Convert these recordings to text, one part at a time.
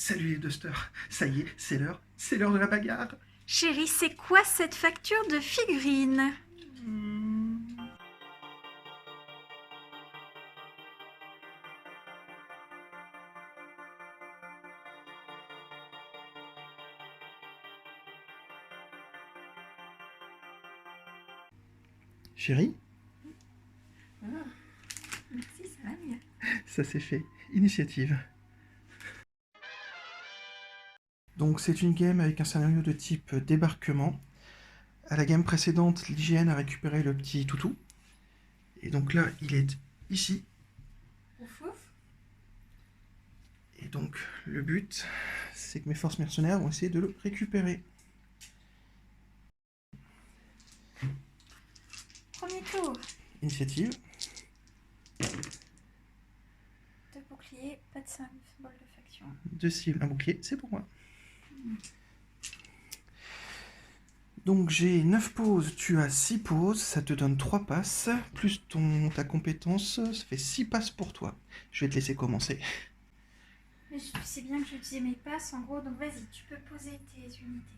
Salut les dusters, ça y est, c'est l'heure de la bagarre. Chérie, c'est quoi cette facture de figurines? Chérie, Merci, ça va mieux. ça c'est fait. Initiative. Donc c'est une game avec un scénario de type débarquement. À la game précédente, l'hygiène a récupéré le petit toutou. Et donc là, il est ici. Ouf ouf. Et donc le but, c'est que mes forces mercenaires vont essayer de le récupérer. Premier tour. Initiative. 2 boucliers, pas de symbole de faction. 2 cibles, un bouclier, c'est pour moi. Donc j'ai 9 pauses, tu as 6 pauses, ça te donne 3 passes, plus ta compétence, ça fait 6 passes pour toi. Je vais te laisser commencer. Mais tu sais bien que j'utilisais mes passes en gros, donc vas-y, tu peux poser tes unités.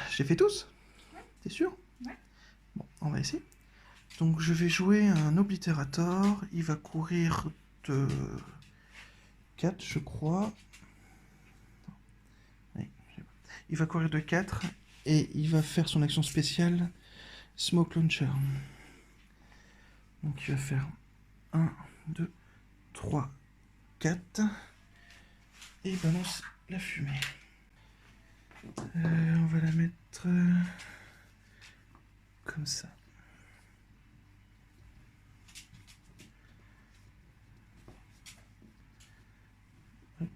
J'ai fait tous? Ouais. T'es sûr? Ouais. Bon, on va essayer. Donc je vais jouer un oblitérator, il va courir de 4 je crois. Oui, il va courir de 4 et il va faire son action spéciale Smoke Launcher. Donc il va faire 1, 2, 3, 4 et il balance la fumée. On va la mettre comme ça. Hop.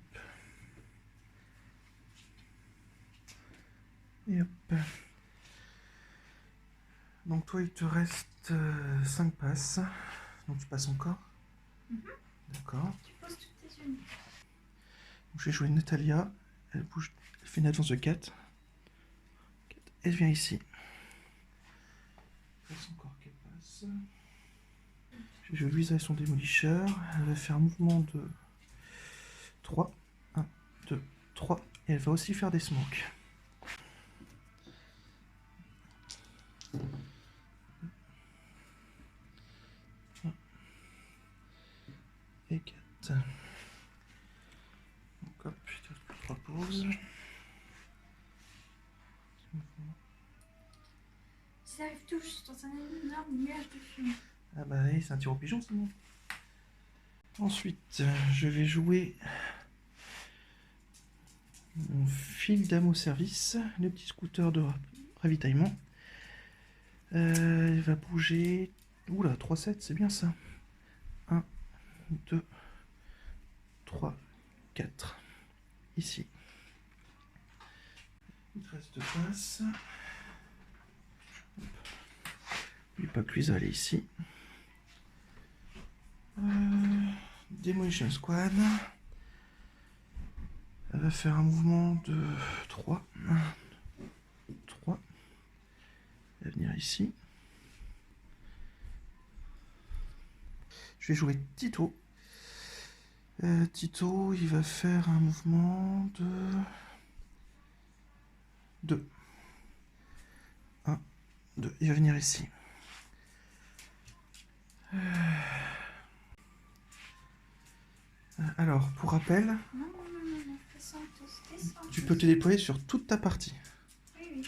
Et hop. Donc toi il te reste 5 passes. Donc tu passes encore. D'accord. Tu poses toutes tes unités. Donc, je vais jouer Natalia. Elle bouge, elle fait une avance de 4. Elle vient ici. Il reste encore 4 passes. Je vais jouer Louisa et son démolisseur. Elle va faire un mouvement de 3. 1, 2, 3. Et elle va aussi faire des smokes. Et 4. Donc hop, je te plus 3 pauses. Ils arrivent tous dans un énorme nuage de fumée. Ah bah oui, c'est un tir au pigeon sinon. Ensuite, je vais jouer mon fil d'âme au service, le petit scooter de ravitaillement. Il va bouger. Oula, 3-7, c'est bien ça. 1, 2, 3, 4. Ici. Il te reste 2 passes. N'oublie pas que Luisa, elle est ici. Demolition Squad. Elle va faire un mouvement de 3. 1, 3. Elle va venir ici. Je vais jouer Tito. Tito, il va faire un mouvement de 2. 1, 2. Il va venir ici. Alors, pour rappel, Non, descends tous. tu peux te déployer sur toute ta partie. Oui.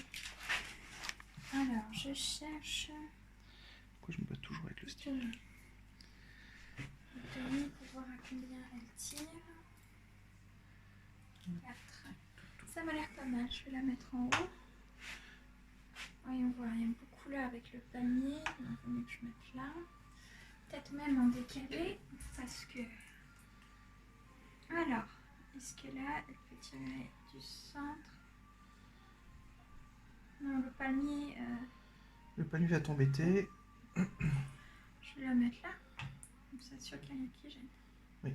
Alors, je cherche. Pourquoi je me bats toujours avec le style? Demi pour voir à combien elle tire. 4. Ça m'a l'air pas mal, je vais la mettre en haut. Voyons voir, il y a beaucoup là avec le panier, donc il vaut mieux que je mette là. Peut-être même en décalé, parce que... Alors, est-ce que là, elle peut tirer du centre? Non, le panier... Le panier va t'embêter. Je vais la mettre là, comme ça, sûr qu'il y en a qui gêne. Oui.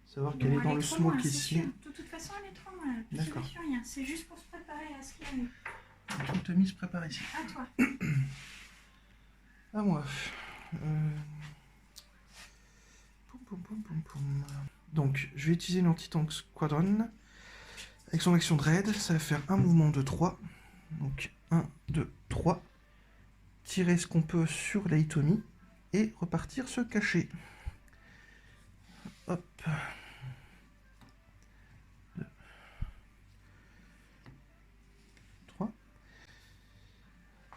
Savoir qu'elle est dans le smoke loin, ici. sûr. De toute façon, elle est trop loin. D'accord. Je ne rien, c'est juste pour se préparer à ce qu'il y a eu. Donc, Tommy se prépare ici. À toi. À moi. Poum, poum, poum, poum. Donc, je vais utiliser l'Anti-Tank Squadron. Avec son action de raid, ça va faire un mouvement de 3. Donc, 1, 2, 3. Tirer ce qu'on peut sur la Hitomi. Et repartir se cacher. Hop. 2, 3.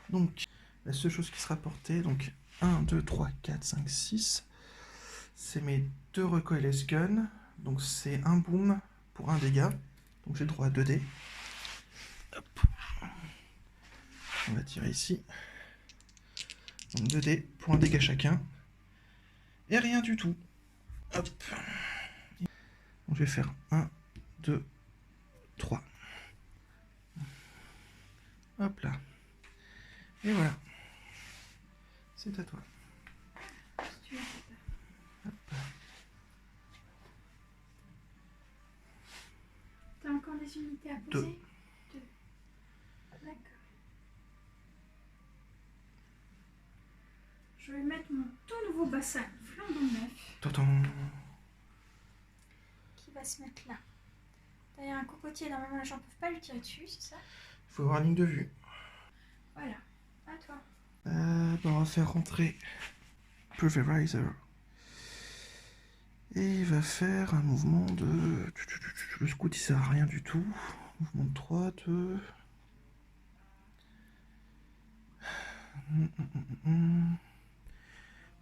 Donc, la seule chose qui sera portée, donc 1, 2, 3, 4, 5, 6, c'est mes 2 recoilless guns. Donc c'est un boom pour un dégât. Donc j'ai droit à 2 dés. Hop. On va tirer ici. Donc 2 dés pour un dégât chacun. Et rien du tout. Hop. Donc je vais faire 1, 2, 3. Hop là. Et voilà. C'est à toi. Hop. T'as encore des unités à poser? 2. D'accord. Je vais mettre mon tout nouveau bassin flambant neuf. Tonton. Qui va se mettre là. D'ailleurs, un cocotier, normalement les gens ne peuvent pas lui tirer dessus, c'est ça? Il faut avoir une ligne de vue. Voilà. À toi. On va faire rentrer Pulverizer. Et il va faire un mouvement de... Le scout il sert à rien du tout. Mouvement de 3, 2...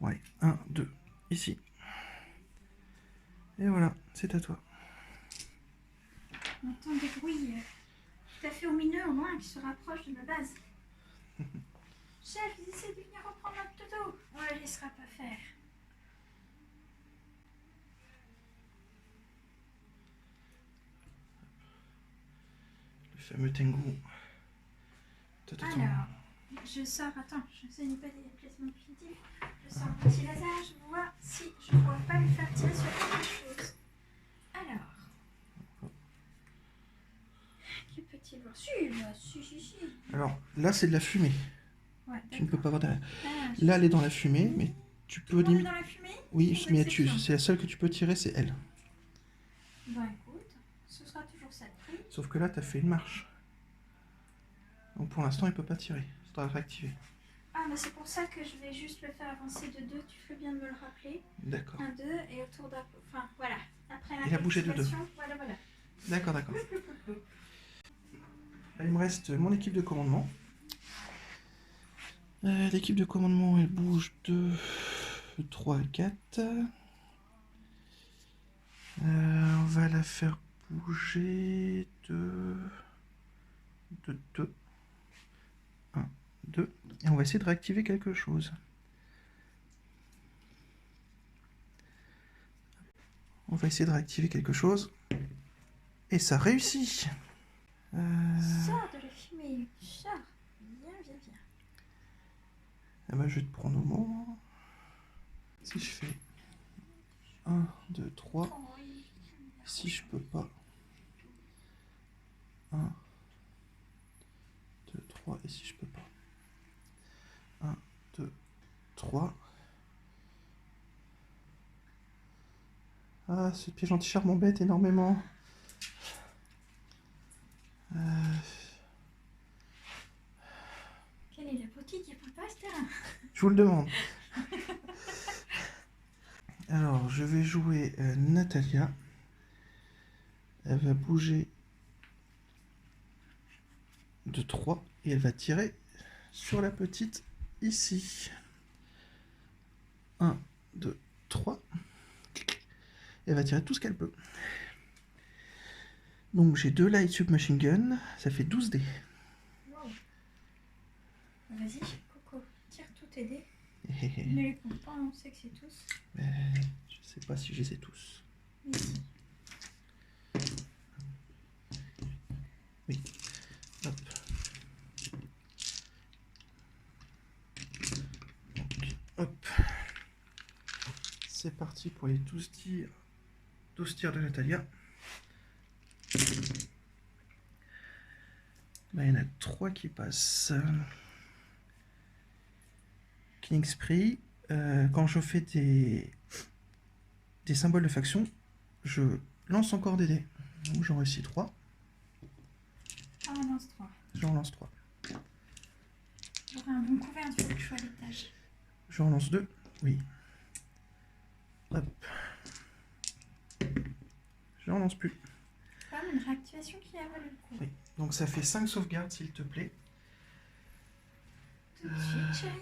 Ouais, 1, 2, ici. Et voilà, c'est à toi. On entend des bruits tout à fait omineux au loin qui se rapprochent de ma base. Chef, ils essaient de venir reprendre notre dodo. On ne le laissera pas faire. Le fameux Tengu. Alors, je sors, attends, ce n'est pas des placements définitifs. Je sors un petit laser, je vais voir si je ne pourrais pas lui faire tirer sur quelque chose. Alors. Qui peut-il voir? Si. Alors, là c'est de la fumée. Ouais, Tu ne peux pas voir derrière. Ah, Là elle est dans la fumée, mais tu peux on est limite... dans la fumée? Oui, mais c'est la seule que tu peux tirer, c'est elle. Bah écoute, ce sera toujours ça de prix. Sauf que là, tu as fait une marche. Donc pour l'instant, il peut pas tirer. Ça doit réactiver. Ah, mais c'est pour ça que je vais juste le faire avancer de 2. Tu fais bien de me le rappeler. D'accord. 1, 2, et autour d'un... Enfin, voilà. Après la Il a bougé de 2. Voilà. D'accord. Là, il me reste mon équipe de commandement. L'équipe de commandement, elle bouge de 3 à 4. On va la faire bouger de 2. 1, 2. Et on va essayer de réactiver quelque chose. Et ça réussit. Sors de la fumée. Sors. Viens. Eh ben, je vais te prendre au mot. Si je fais 1, 2, 3. Oh, oui. Si je peux pas. 1, 2, 3. Et si je peux pas. 1, 2, 3. Ah, ce piège anti-char m'embête énormément. Quelle est la boutique qui prépare ce terrain? Je vous le demande. Alors, je vais jouer Natalia. Elle va bouger de 3 et elle va tirer sur la petite ici. 1, 2, 3. Elle va tirer tout ce qu'elle peut. Donc j'ai 2 light submachine gun, ça fait 12 dés. Wow. Vas-y, Coco, tire tous tes dés. Ne les compte pas, on sait que c'est tous. Je sais pas si je les ai tous. Mais si. Oui. Hop. Donc, hop. C'est parti pour les 12 tirs. 12 tirs de Natalia. Là, il y en a 3 qui passent. Killing Spree. Quand je fais des des symboles de faction, je lance encore des dés. Donc j'en réussis 3. Ah, on lance 3. J'en lance 3. J'aurai un bon couvert une fois que je suis à l'étage. J'en lance 2. Oui. Hop. J'en lance plus. Quand même une réactivation qui a valu le coup. Oui. Donc ça fait 5 sauvegardes, s'il te plaît. Tout de suite, chérie.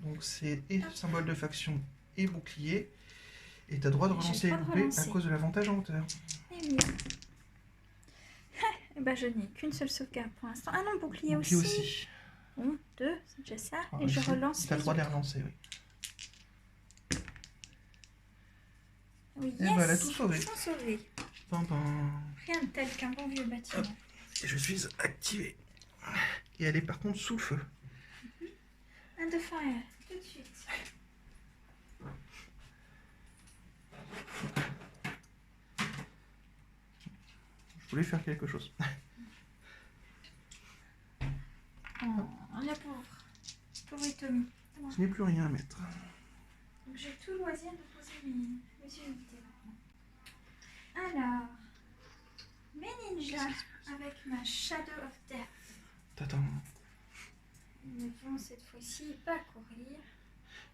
Donc c'est et symbole de faction et bouclier. Et t'as droit de J'ai relancer le les droit de loupés relancer. à cause de l'avantage en hauteur. Eh oui. Eh ben, je n'ai qu'une seule sauvegarde pour l'instant. Ah non, bouclier Bouclier aussi. aussi. Bon, 2, c'est déjà ça. Ah, Et je ici, relance t'as le droit de les autres. relancer, oui. Oui, Et yes. bah, elle a tout sauvé. Tout sauvé. Pam, pam. Rien de tel qu'un bon vieux bâtiment. Hop. Et je suis activé. Et elle est par contre sous le feu. Un de fire, tout de suite. Je voulais faire quelque chose. Oh, la pauvre. Pauvre Tommy. Je n'ai plus rien à mettre. Donc j'ai tout le loisir de poser mes unités maintenant. Alors, mes ninjas avec ma Shadow of Death. T'attends. Ils ne vont cette fois-ci pas courir.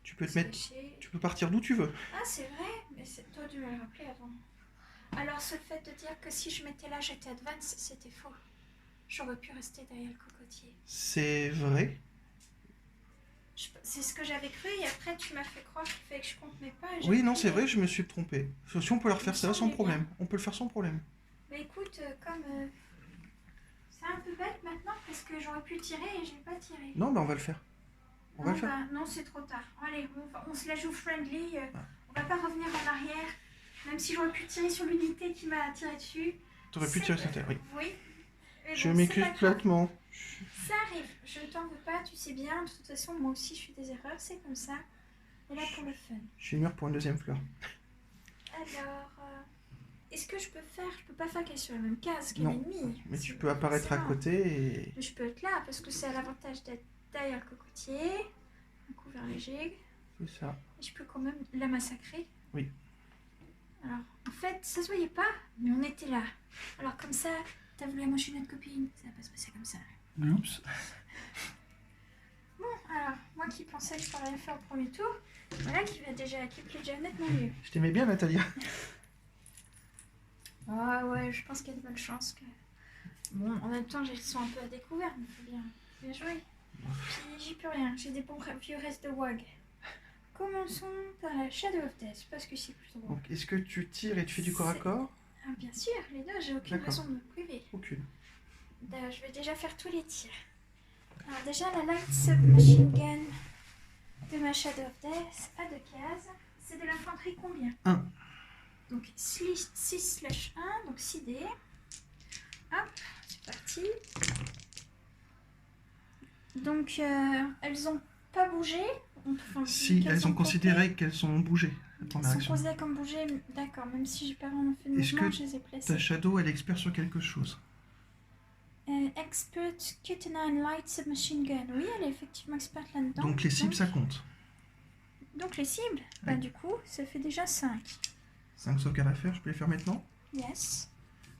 Tu peux te mettre. Slasher. Tu peux partir d'où tu veux. Ah, c'est vrai, mais c'est toi dû me le rappeler avant. Alors, ce fait de dire que si je m'étais là, j'étais advance, c'était faux. J'aurais pu rester derrière le cocotier. C'est vrai. C'est ce que j'avais cru et après tu m'as fait croire qu'il fallait que je compte mes pas. et j'ai Oui, non, pris c'est les- vrai, je me suis trompé. Si on peut leur faire Il ça me sans semblait problème. bien. On peut le faire sans problème. Mais écoute, comme c'est un peu bête maintenant parce que j'aurais pu tirer et je n'ai pas tiré. Non, mais on va le faire. On va Non, le faire. bah, non, c'est trop tard. Allez, on se la joue friendly. Ah. On va pas revenir en arrière. Même si j'aurais pu tirer sur l'unité qui m'a tiré dessus. T'aurais pu tirer sur terre, oui. Oui. Mais Je bon, m'excuse c'est pas grave. complètement. Ça arrive. Je ne t'en veux pas, tu sais bien. De toute façon, moi aussi, je fais des erreurs. C'est comme ça. Et là, pour le fun. Je suis mûr pour une deuxième fleur. Alors, est-ce que je peux faire... Je peux pas faire qu'elle est sur la même case que Non, l'ennemi. Mais C'est tu peux apparaître à forcément. côté et. Mais je peux être là parce que c'est à l'avantage d'être derrière le cocotier. Un couvert léger. C'est ça. Et je peux quand même la massacrer. Oui. Alors, en fait, ça se voyait pas, mais on était là. Alors, comme ça, t'as voulu amocher notre copine. Ça va pas se passer comme ça. Oups. Bon, alors, moi qui pensais que je pourrais rien faire au premier tour, voilà qui plaît déjà nettement mieux. Je t'aimais bien, Natalia. Ah ouais, je pense qu'il y a de bonnes chances que... Bon, en même temps, j'ai le son un peu à découvert, mais faut bien jouer. Puis j'y peux rien, j'ai des bons vieux restes de WAG. Commençons par la Shadow of Death, parce que c'est plutôt bon. Donc, est-ce que tu tires et tu fais du corps à corps? Ah, bien sûr, les deux, j'ai aucune D'accord. raison de me priver. Aucune. Je vais déjà faire tous les tirs. Alors déjà, la Light Submachine Gun de ma Shadow of Death à 2 cases. C'est de l'infanterie combien? 1. Donc 6/1, donc 6 dés. Hop, c'est parti. Donc elles ont pas bougé. Enfin, Si, qu'elles elles ont compté. considéré qu'elles ont bougé. La Elles première sont action. considérées comme bougées, d'accord, même si j'ai pas vraiment fait de Est-ce mouvement, que je les ai Ta placées. Shadow, elle est expert sur quelque chose. Expert Q9 Light Submachine Gun. Oui, elle est effectivement experte là-dedans. Donc les cibles, ça compte. Donc les cibles, bah Oui. du coup, ça fait déjà 5. 5 sauvegardes à faire, je peux les faire maintenant. Yes.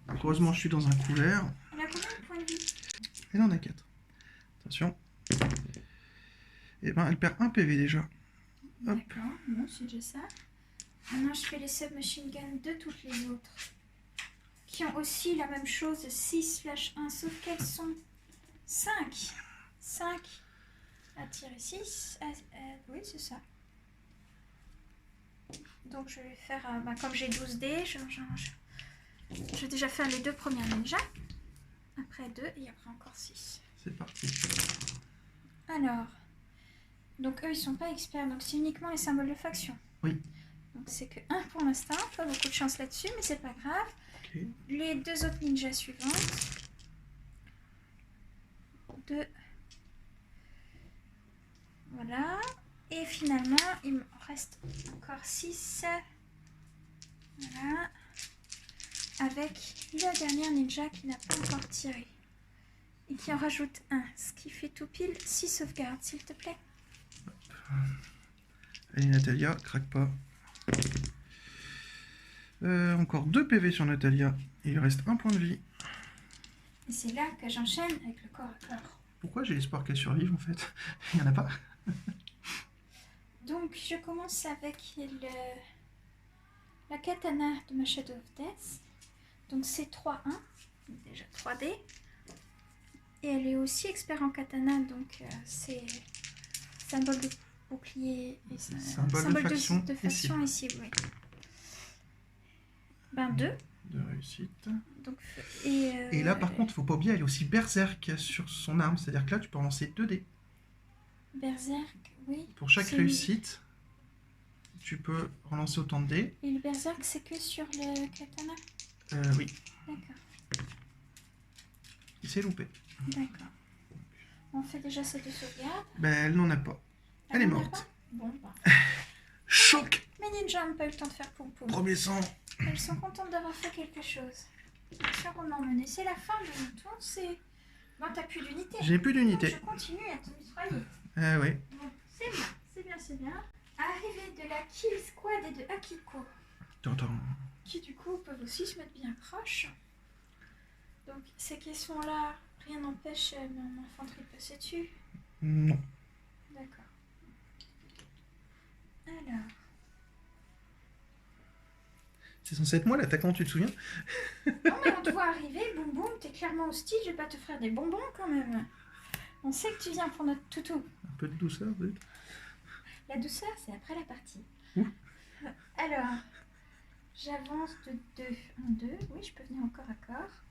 Donc, heureusement, je suis dans un couvert. Elle a combien de points de vie? Elle en a 4. Attention. Et ben, elle perd 1 PV déjà. Hop. D'accord, bon, c'est déjà ça. Maintenant, je fais les submachine guns de toutes les autres. Qui ont aussi la même chose, 6/1, sauf qu'elles sont 5. 5 à tirer 6. Oui, c'est ça. Donc, je vais faire, comme j'ai 12 dés, je vais déjà faire les 2 premières ninjas. Après 2 et après encore 6. C'est parti. Alors, donc eux ils sont pas experts, donc c'est uniquement les symboles de faction. Oui. Donc c'est que 1 pour l'instant, pas beaucoup de chance là-dessus, mais c'est pas grave. Ok. Les 2 autres ninjas suivantes. 2. Voilà. Et finalement, il me reste encore 6. Voilà. Avec la dernière ninja qui n'a pas encore tiré. Et qui en rajoute 1. Ce qui fait tout pile 6 sauvegardes, s'il te plaît. Allez, Natalia, craque pas. Encore 2 PV sur Natalia. Il lui reste 1 point de vie. Et c'est là que j'enchaîne avec le corps à corps. Pourquoi j'ai l'espoir qu'elle survive en fait? Il n'y en a pas. Donc je commence avec la katana de ma Shadow of Death. Donc c'est 3-1, déjà 3D. Et elle est aussi expert en katana, donc c'est symbole de bouclier et symbole de faction ici. Oui. Ben 2. De réussite. Donc, et là par contre, faut pas oublier, elle est aussi berserk sur son arme. C'est-à-dire que là, tu peux relancer 2 dés. Berserk, oui. Pour chaque réussite, tu peux relancer autant de dés. Et le berserk, c'est que sur le katana? Oui. D'accord. Il s'est loupé. D'accord. On fait déjà ces 2 sauvegardes. Ben, elle n'en a pas. Elle est morte. Bon, bah. Choc! Mes ninjas n'ont pas eu le temps de faire poum poum. Premier sang. Elles sont contentes d'avoir fait quelque chose. Bien sûr qu'on m'a emmené. C'est la fin de mon tour, c'est... Bon, t'as plus d'unité. J'ai plus d'unité. Je continue à te mitrailler. Ah oui. Bon, c'est bien, c'est bien, c'est bien. Arrivée de la Kill Squad et de Akiko. Attends. Qui du coup peuvent aussi se mettre bien proches. Donc ces caissons-là, rien n'empêche mon infanterie de passer dessus. Non. D'accord. Alors... C'est censé être moi l'attaquant, tu te souviens? Non mais on te voit arriver, boum boum, t'es clairement hostile, je vais pas te faire des bonbons quand même. On sait que tu viens pour notre toutou. Un peu de douceur, peut-être. La douceur, c'est après la partie. Ouh. Alors, j'avance de 2, 1, 2. Oui, je peux venir encore à corps.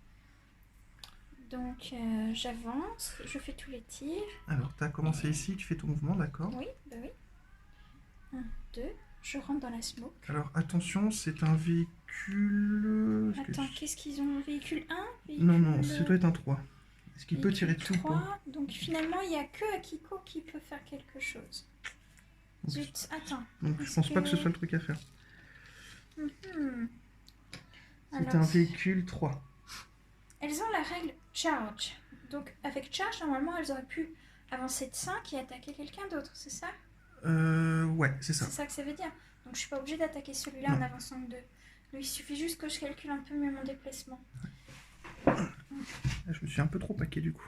Donc, j'avance, je fais tous les tirs. Alors, tu as commencé ici, tu fais ton mouvement, d'accord? Oui, bah oui. 1, 2. Je rentre dans la smoke. Alors, attention, c'est un véhicule... Attends, qu'est-ce qu'ils ont? Véhicule 1 véhicule... Non, ça doit être un 3. Est-ce qu'il peut tirer dessus 3, ou pas? donc finalement, il n'y a que Akiko qui peut faire quelque chose. Zut, attends. Donc, je pense pas que ce soit le truc à faire. C'est un véhicule 3. Elles ont la règle charge. Donc, avec charge, normalement, elles auraient pu avancer de 5 et attaquer quelqu'un d'autre, c'est ça? Ouais, c'est ça. C'est ça que ça veut dire. Donc, je suis pas obligée d'attaquer celui-là en avançant de 2. Donc, il suffit juste que je calcule un peu mieux mon déplacement. Je me suis un peu trop paqué du coup.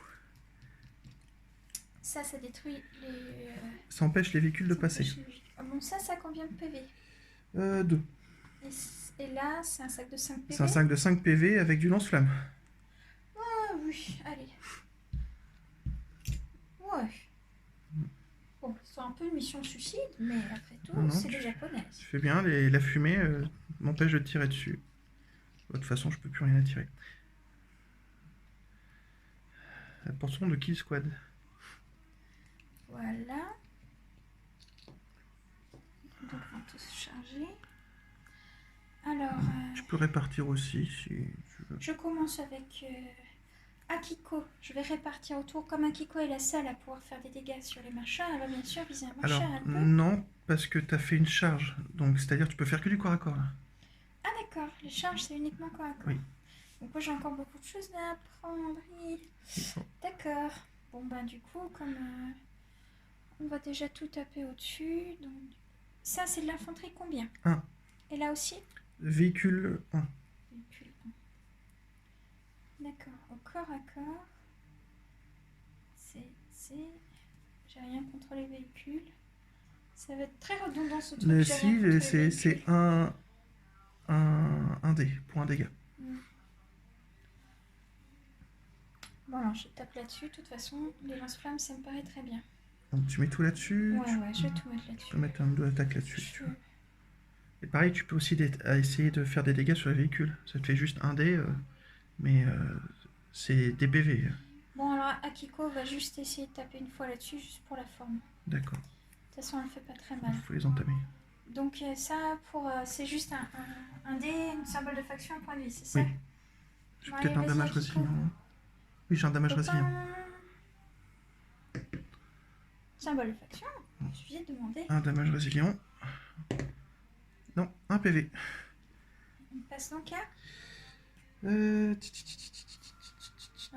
Ça détruit les... Ça empêche les véhicules de passer. Ah bon, ça combien de PV? 2. Et là, c'est un sac de 5 PV? C'est un sac de 5 PV avec du lance-flamme. Ah oui, allez. Ouais. Bon, c'est un peu une mission suicide, mais après tout, c'est des japonaises. Tu fais bien, la fumée m'empêche de tirer dessus. De toute façon, je peux plus rien attirer. La portion de Kill Squad. Voilà. Donc, on va tous charger. Alors... Tu peux répartir aussi, si tu veux. Je commence avec Akiko. Je vais répartir autour. Comme Akiko est la seule à pouvoir faire des dégâts sur les marchands, elle va bien sûr viser un marchand. Alors, non, parce que tu as fait une charge. Donc, c'est-à-dire tu peux faire que du corps à corps, là. Ah d'accord, les charges, c'est uniquement corps à corps. Oui. Donc moi, j'ai encore beaucoup de choses à apprendre. D'accord. Bon, ben du coup, comme... on va déjà tout taper au-dessus. Donc, ça, c'est de l'infanterie combien? 1. Et là aussi? Véhicule 1. Véhicule 1. D'accord. Au corps à corps. J'ai rien contre les véhicules. Ça va être très redondant ce truc. Si, c'est un dé pour un dégât. Bon, alors je tape là-dessus. De toute façon, les lance-flammes, ça me paraît très bien. Donc tu mets tout là-dessus. Ouais, je vais tout mettre là-dessus. Tu peux mettre un 2 attaques là-dessus si tu veux. Et pareil, tu peux aussi essayer de faire des dégâts sur les véhicules. Ça te fait juste un dé, mais c'est des PV. Bon, alors Akiko va juste essayer de taper une fois là-dessus, juste pour la forme. D'accord. De toute façon, elle fait pas très mal. Il faut les entamer. Donc ça, c'est juste un dé, une symbole de faction, un point de vie, c'est ça? Oui. J'ai peut-être un damage résilient. Oui, j'ai un damage résilient. Symbole de faction, il suffit de demander. Un damage résilient. Non, un PV. On passe donc à... On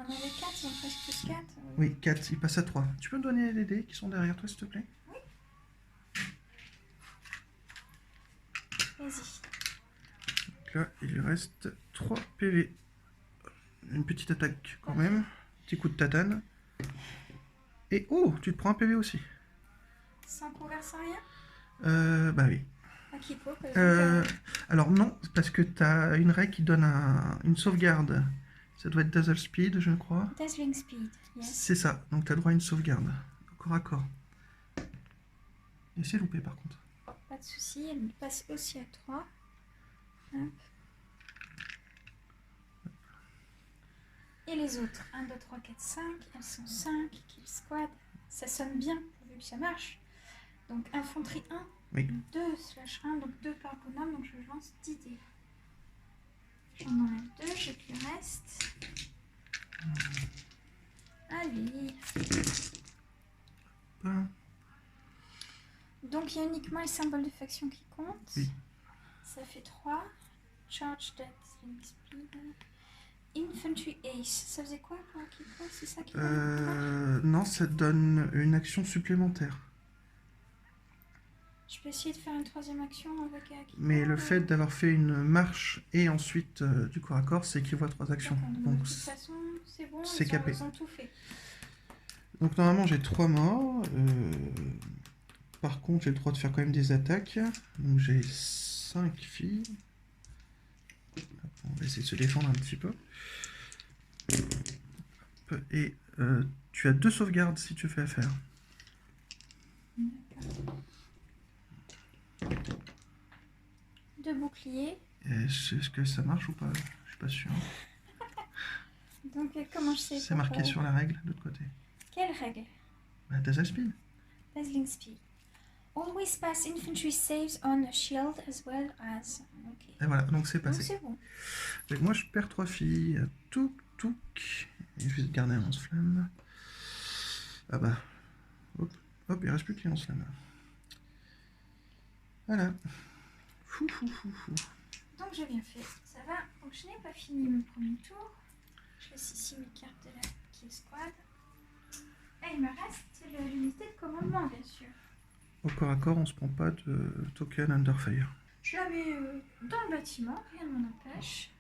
avait 4, ils ont presque plus 4. Oui, 4, il passe à 3. Tu peux me donner les dés qui sont derrière toi, s'il te plaît? Oui. Vas-y. là, il lui reste 3 PV. Une petite attaque quand même. Petit coup de tatane. Et oh, tu te prends un PV aussi. Sans couvert, sans rien? Bah oui. À qui quoi, par exemple? Alors non, parce que tu as une règle qui donne une sauvegarde. Ça doit être Dazzle Speed, je crois. Dazzling Speed, yes. C'est ça, donc tu as droit à une sauvegarde. Corps à corps. Et c'est loupé par contre. Pas de souci, elle passe aussi à 3. Hop. Et les autres, 1, 2, 3, 4, 5, elles sont 5, kill squad. Ça sonne bien, pourvu que ça marche. Donc infanterie 1, Oui. 2/1, donc 2 par bonhomme, donc je lance 10 dés. J'en enlève 2, j'ai plus le reste. Allez. Donc il y a uniquement les symboles de faction qui comptent. Oui. Ça fait 3. Charge Dazzling Speed. Infantry Ace, ça faisait quoi pour Akiko? C'est ça qui Non, ça te donne une action supplémentaire. Je peux essayer de faire une 3e action avec Akiko. Mais le fait d'avoir fait une marche et ensuite du corps à corps, c'est qu'il voit 3 actions. Donc, de toute façon, c'est bon, c'est capé. Ils ont tout fait. Donc normalement j'ai 3 morts. Par contre j'ai le droit de faire quand même des attaques. Donc j'ai 5 filles. On va essayer de se défendre un petit peu. Et tu as 2 sauvegardes si tu fais affaire. D'accord. 2 boucliers. Est-ce que ça marche ou pas? Je suis pas sûr. Donc comment je sais? C'est marqué sur la règle de l'autre côté. Quelle règle? Bah, Dazzle Speed. Dazzling Speed. Always pass infantry saves on a shield as well as. Ok. Et voilà, donc c'est Donc passé. c'est bon. Donc, moi je perds 3 filles. Touk touk. Et je vais garder un lance-flamme. Ah bah. Hop, hop, il reste plus que les lance-flammes. Voilà. Fou. Donc j'ai bien fait. Ça va. Donc je n'ai pas fini mon premier tour. Je laisse ici mes cartes de la kill squad. Et il me reste l'unité de commandement, bien sûr. Au corps à corps, on se prend pas de token under fire. Je la mets dans le bâtiment, rien ne m'en empêche.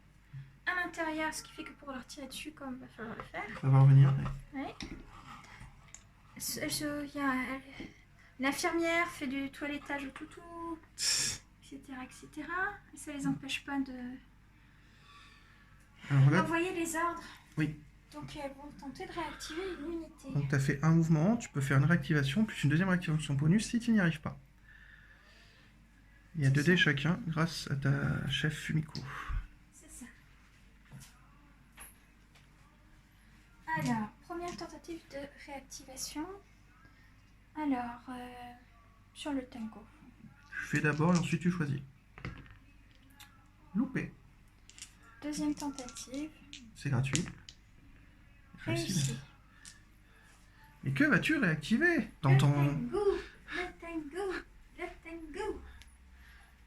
À l'intérieur, ce qui fait que pour leur tirer dessus, comme il va falloir le faire. Ça va revenir. Ouais. L'infirmière fait du toilettage au toutou, etc., etc. Et ça les empêche pas de Alors là, envoyer les ordres. oui. Donc elles vont tenter de réactiver une unité. Donc tu as fait un mouvement, tu peux faire une réactivation, plus une deuxième réactivation bonus si tu n'y arrives pas. Il y a 2 dés chacun grâce à ta chef Fumiko. C'est ça. Alors, première tentative de réactivation. Alors, sur le tango. Je fais d'abord et ensuite tu choisis. Loupé. Deuxième tentative. C'est gratuit. Réussi. Mais que vas-tu réactiver dans Le ton... tango.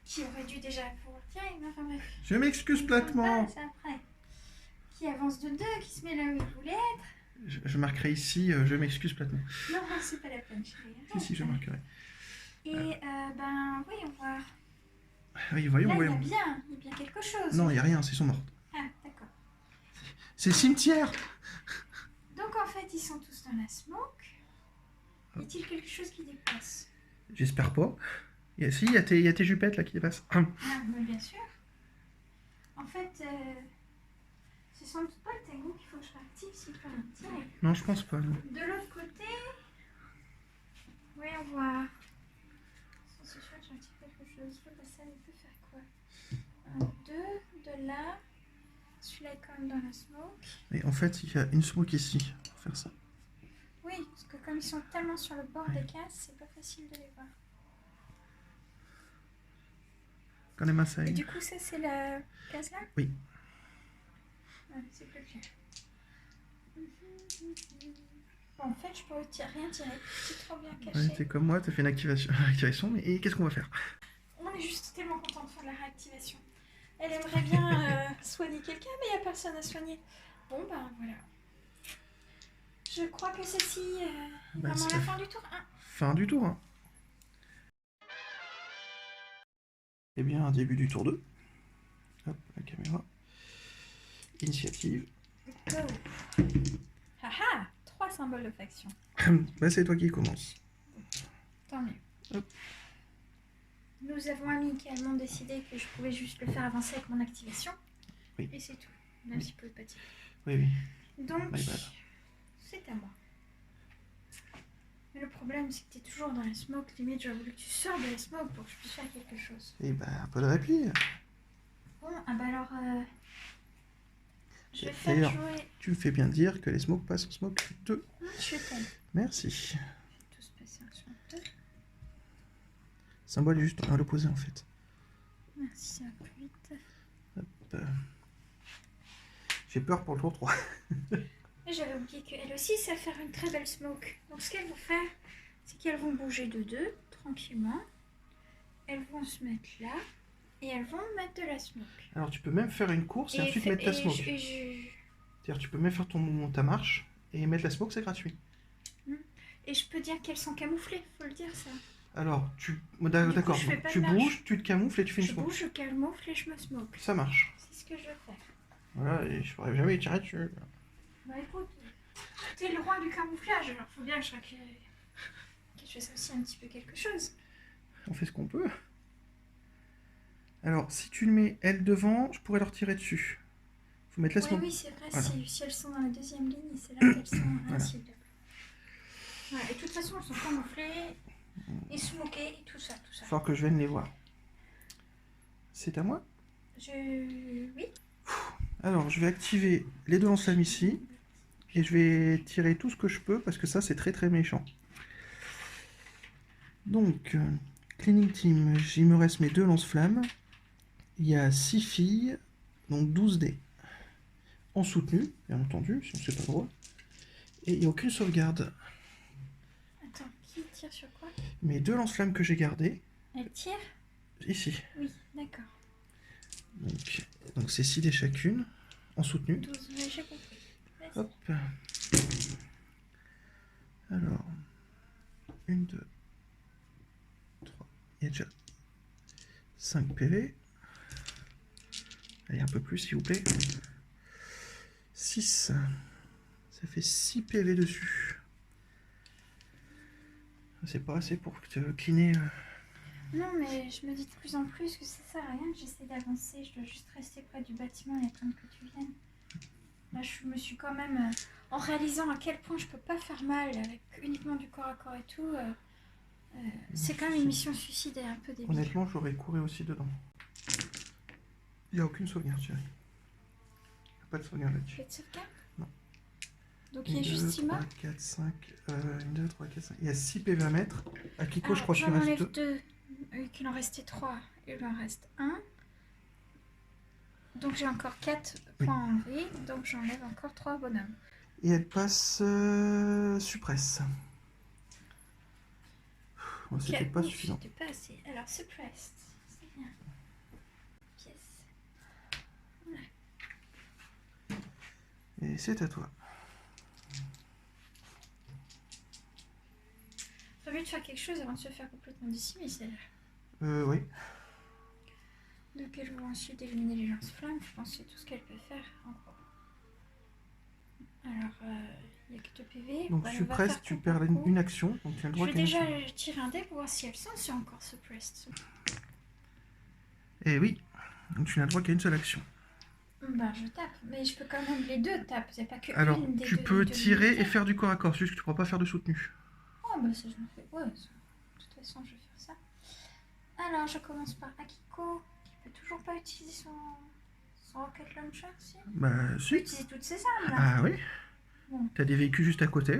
Qui aurait dû déjà pouvoir tirer, mais enfin bref. Je m'excuse platement. C'est après. Qui avance de 2, qui se met là où il voulait être. Je marquerai ici, je m'excuse platement. Non, c'est pas la peine, chérie. Si, je marquerai. Et voyons voir. Oui, voyons, Là, voyons. il y a bien quelque chose. Non, il n'y a rien, ils sont morts. Ah, d'accord. C'est le cimetière. Donc en fait, ils sont tous dans la smoke. Y a-t-il quelque chose qui dépasse? J'espère pas. Si, il y a tes jupettes là qui dépassent. Ah, mais bien sûr. En fait, c'est sans doute pas le tango qu'il faut que je réactive s'il peut me tirer. Non, je pense pas. Non. De l'autre côté, voyons voir. Sans ce choix, j'active quelque chose. Le passage, il peut faire quoi? 1, 2, de là. Celui-là est quand même dans la smoke. Et en fait, il y a une smoke ici pour faire ça. Oui, parce que comme ils sont tellement sur le bord des cases, c'est pas facile de les voir. Quand les masses Et du coup, ça, c'est la case là? Oui. Ouais, c'est plus clair. Bon, en fait, je peux rien tirer. C'est trop bien caché. Ouais, t'es comme moi, t'as fait une activation, mais qu'est-ce qu'on va faire? On est juste tellement content de faire la réactivation. Elle aimerait bien soigner quelqu'un, mais il n'y a personne à soigner. Bon, ben voilà. Je crois que celle-ci est vraiment la fin du tour 1. Fin du tour 1. Eh bien, début du tour 2. Hop, la caméra. Initiative. Go. Haha, 3 symboles de faction. Bah, c'est toi qui commence. Tant mieux. Hop. Nous avons amicalement décidé que je pouvais juste le faire avancer avec mon activation. Oui. Et c'est tout. Même s'il pouvait pas tirer. Oui, oui. Donc, My bad. c'est à moi. Mais le problème, c'est que tu es toujours dans la smoke. Limite, j'aurais voulu que tu sors de la smoke pour que je puisse faire quelque chose. Et bah, un peu de répit. Bon, ah bah alors... je vais faire D'ailleurs, jouer... tu me fais bien dire que les smokes passent en smoke 2. Je t'aime. Merci. Tous passer en smoke 2. Symbole est juste à l'opposé en fait. Merci, ça va plus vite. Hop. J'ai peur pour le tour 3. Et j'avais oublié qu'elles aussi savent faire une très belle smoke. Donc ce qu'elles vont faire, c'est qu'elles vont bouger de 2, tranquillement. Elles vont se mettre là. Et elles vont mettre de la smoke. Alors tu peux même faire une course et ensuite mettre ta smoke. C'est-à-dire tu peux même faire ta marche et mettre la smoke, c'est gratuit. Et je peux dire qu'elles sont camouflées, faut le dire ça. Alors, d'accord, tu bouges, tu te camoufles et tu fais une Je smoke. bouge, je camoufle et je me smoke. Ça marche. C'est ce que je veux faire. Voilà, et je pourrais jamais tirer dessus. Bah écoute, t'es le roi du camouflage, alors faut bien que je fasse aussi un petit peu quelque chose. On fait ce qu'on peut. Alors, si tu le mets elle devant, je pourrais leur tirer dessus. Faut mettre la smoke. Oui, c'est vrai, voilà. si elles sont dans la deuxième ligne, c'est là qu'elles sont incibles. Voilà, et de toute façon, elles sont camouflées, et smokées, et tout ça. Il faut que je vienne les voir. C'est à moi? Oui. Alors, je vais activer les 2 lance-flammes ici. Et je vais tirer tout ce que je peux, parce que ça, c'est très très méchant. Donc, Cleaning Team, il me reste mes 2 lance-flammes. Il y a 6 filles, donc 12 dés. En soutenu, bien entendu, sinon c'est pas drôle. Et il n'y a aucune sauvegarde. Attends, qui tire sur quoi? Mes 2 lance-flammes que j'ai gardées. Elle tire? Ici. Oui, d'accord. Donc c'est 6 dés chacune, en soutenu. 12, mais j'ai compris. Hop. Alors, 1, 2, 3, il y a déjà 5 PV. Allez, un peu plus s'il vous plaît. 6. Ça fait 6 PV dessus. C'est pas assez pour te cleaner. Non, mais je me dis de plus en plus que ça sert à rien que j'essaie d'avancer. Je dois juste rester près du bâtiment et attendre que tu viennes. Là, je me suis quand même... en réalisant à quel point je peux pas faire mal avec uniquement du corps à corps et tout, c'est quand même une mission suicidaire un peu débile. Honnêtement, j'aurais couru aussi dedans. Il n'y a aucune sauvegarde, chérie. Il n'y a pas de sauvegarde là-dessus. Pas de sauvegarde? Non. Donc il y a juste 6 morts. 4, 5. 1, 2, 3, 4, 5. Il y a 6 PV à mettre. Akiko, je crois qu'il j'en reste enlève 2. 2. Vu qu'il en restait 3, il en reste 1. Donc j'ai encore 4 points enlevés. Donc j'enlève encore 3 bonhommes. Et elle passe suppresse. Bon, c'était pas suffisant. C'était pas assez. Alors suppressed. C'est bien. Pièce. Voilà. Et c'est à toi. T'as envie de faire quelque chose avant de se faire complètement décimer, celle-là. Oui. Donc elle va ensuite éliminer les lance-flammes. Je pense que c'est tout ce qu'elle peut faire en gros. Alors, il n'y a que 2 PV. Donc suppresse, tu perds une action. Donc tu as le droit je vais déjà tirer un dé pour voir si elles sont sur encore suppressed. Et oui. Donc tu n'as le droit qu'à une seule action. Bah je tape, mais je peux quand même les 2 taper. C'est pas que alors, une des tu deux, peux deux tirer militaires. et faire du corps à corps. C'est juste que tu ne pourras pas faire de soutenu. Oh bah ça je me fais. Ouais, de toute façon je vais faire ça. Alors je commence par Akiko, qui peut toujours pas utiliser son rocket launcher, si. Bah Tu si. peux utiliser toutes ses armes là. Ah oui. Bon. T'as des véhicules juste à côté.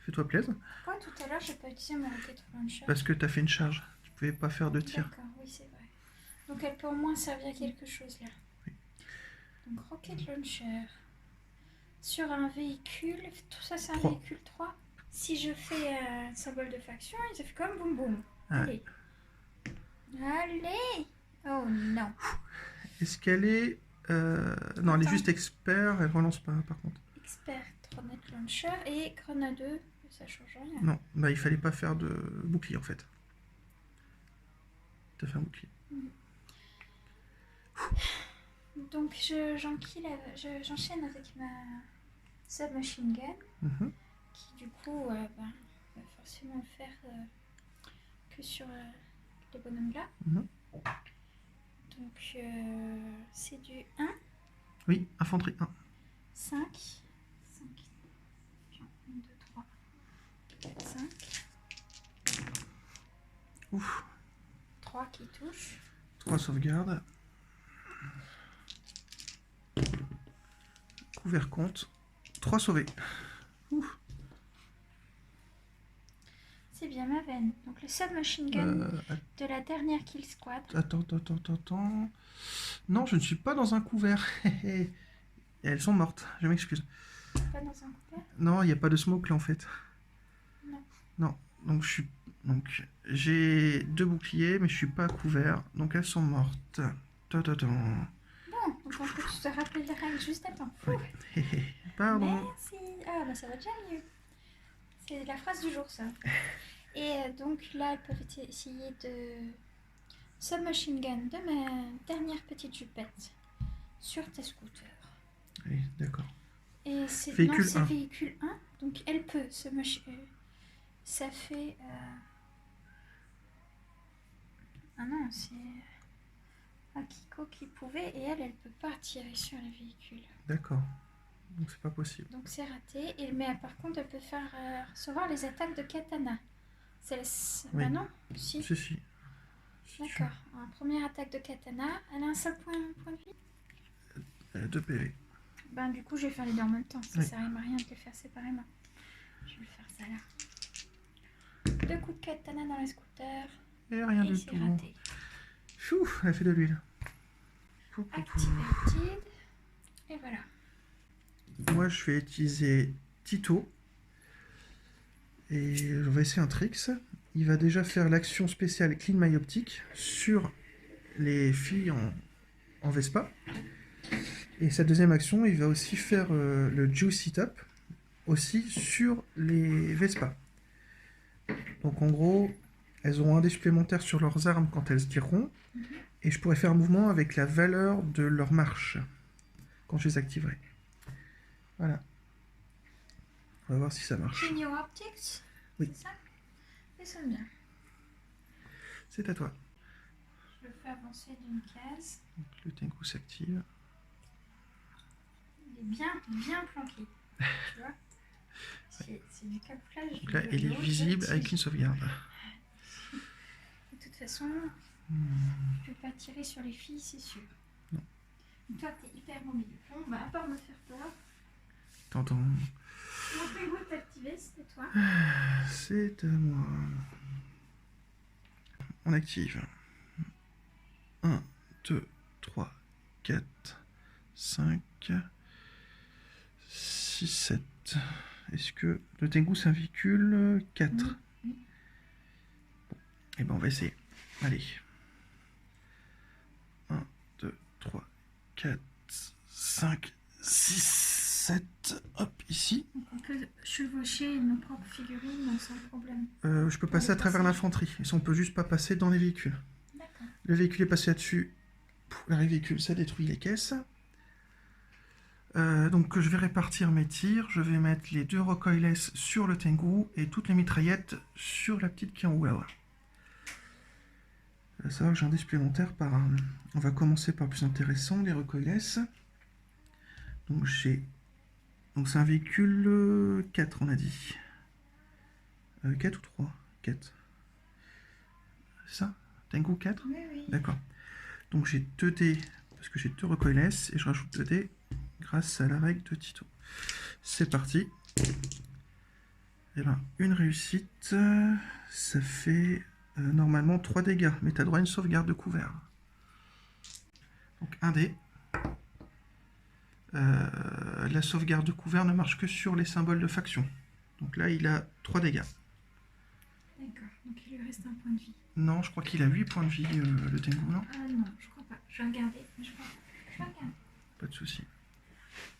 Fais-toi plaisir. Pourquoi tout à l'heure j'ai pas utilisé mon rocket launcher? Parce que t'as fait une charge. Tu pouvais pas faire de tir. D'accord, oui c'est vrai. Donc elle peut au moins servir à quelque chose là. Oui. Donc rocket launcher. Sur un véhicule, tout ça c'est un 3. véhicule 3. Si je fais un symbole de faction, ça fait comme boum boum. Ah. Allez. Allez. Oh non. Est-ce qu'elle est... non, elle est juste expert. Elle relance pas par contre. Expert, rocket launcher et grenade, ça change rien. Non, bah il fallait pas faire de bouclier en fait. T'as fait un bouclier. Donc j'enchaîne avec ma submachine gun, Mhm. qui du coup va forcément faire que sur les bonhommes là. Mhm. Donc c'est du 1, Oui, infanterie 1. 5, 5, 1, 2, 3, 4, 5, Ouf. 3 qui touchent. 3 sauvegardes. Couvert compte. 3 sauvés. Ouf. C'est bien ma veine. Donc le submachine gun de la dernière kill squad. Attends. Non, je ne suis pas dans un couvert. Et elles sont mortes, je m'excuse. Pas dans un couvert? Non, il n'y a pas de smoke là en fait. Non. Non, donc j'ai 2 boucliers, mais je suis pas couvert, donc elles sont mortes. Bon, donc on peut se rappeler les règles juste à temps. Ouais. Pardon. Merci. Ah bah ça va déjà mieux. C'est la phrase du jour ça. Et donc là, elles peuvent essayer de submachine gun de ma dernière petite jupette sur tes scooters. Oui, d'accord. Et c'est Véhicule 1. Véhicule 1, donc elle peut ça fait... Ah non, c'est Akiko qui pouvait et elle peut pas tirer sur les véhicules. D'accord. Donc c'est pas possible. Donc c'est raté. Mais par contre, elle peut faire recevoir les attaques de katana. Oui. Bah non, si. Si. D'accord. En première attaque de katana, elle a un seul point de vie. 2 PV. Ben du coup, je vais faire les deux en même temps. Ça Oui. sert à rien de les faire séparément. Je vais faire ça là. 2 coups de katana dans les scooters. Et rien Et du c'est tout. raté. Chou, elle fait de l'huile. Activated. Et voilà. Moi, je vais utiliser Tito. Et on va essayer un tricks. Il va déjà faire l'action spéciale Clean My Optic sur les filles en Vespa. Et sa deuxième action, il va aussi faire le Juicy Top aussi sur les Vespa. Donc en gros, elles auront un dé supplémentaire sur leurs armes quand elles se tireront. Et je pourrais faire un mouvement avec la valeur de leur marche quand je les activerai. Voilà. On va voir si ça marche. Clean your optics. Oui. C'est ça? Ça sonne bien. C'est à toi. Je le fais avancer d'une case. Donc, le Tenku s'active. Il est bien planqué. Tu vois? C'est du camouflage. Donc là, il est visible avec une sauvegarde. De toute façon, je peux pas tirer sur les filles, c'est sûr. Non. Toi, t'es hyper mobile. Bon, bah, à part me faire peur. T'entends? Mon penguin est activé, c'est toi. C'est à moi. On active. 1, 2, 3, 4, 5, 6, 7. Est-ce que le Tengu c'est un véhicule 4? Oui. Bon, et ben on va essayer. Allez. 1, 2, 3, 4, 5, 6, 7. Hop, ici. Donc on peut chevaucher nos propres figurines sans problème. Je peux passer à travers l'infanterie. Et ça, on peut juste pas passer dans les véhicules. D'accord. Le véhicule est passé là-dessus. Le véhicule, ça détruit les caisses. Donc je vais répartir mes tirs. Je vais mettre les 2 recoilless sur le Tengu et toutes les mitraillettes sur la petite qui est en haut là-bas. Ça va que j'ai un dé supplémentaire par un... On va commencer par le plus intéressant, les recoilless. Donc j'ai... Donc c'est un véhicule 4 on a dit. 4 ou 3 4. C'est ça? Tengu 4? Oui. D'accord. Donc j'ai 2 dés, parce que j'ai 2 recoilless, et je rajoute 2 dés grâce à la règle de Tito. C'est parti. Et ben, une réussite, ça fait normalement 3 dégâts, mais tu as droit à une sauvegarde de couvert. Donc un dé. La sauvegarde de couvert ne marche que sur les symboles de faction. Donc là, il a 3 dégâts. D'accord, donc il lui reste un point de vie. Non, je crois qu'il a 8 points de vie, le Tengu, non? Ah non, je crois pas. Je vais regarder. Je vais regarder. Pas de souci.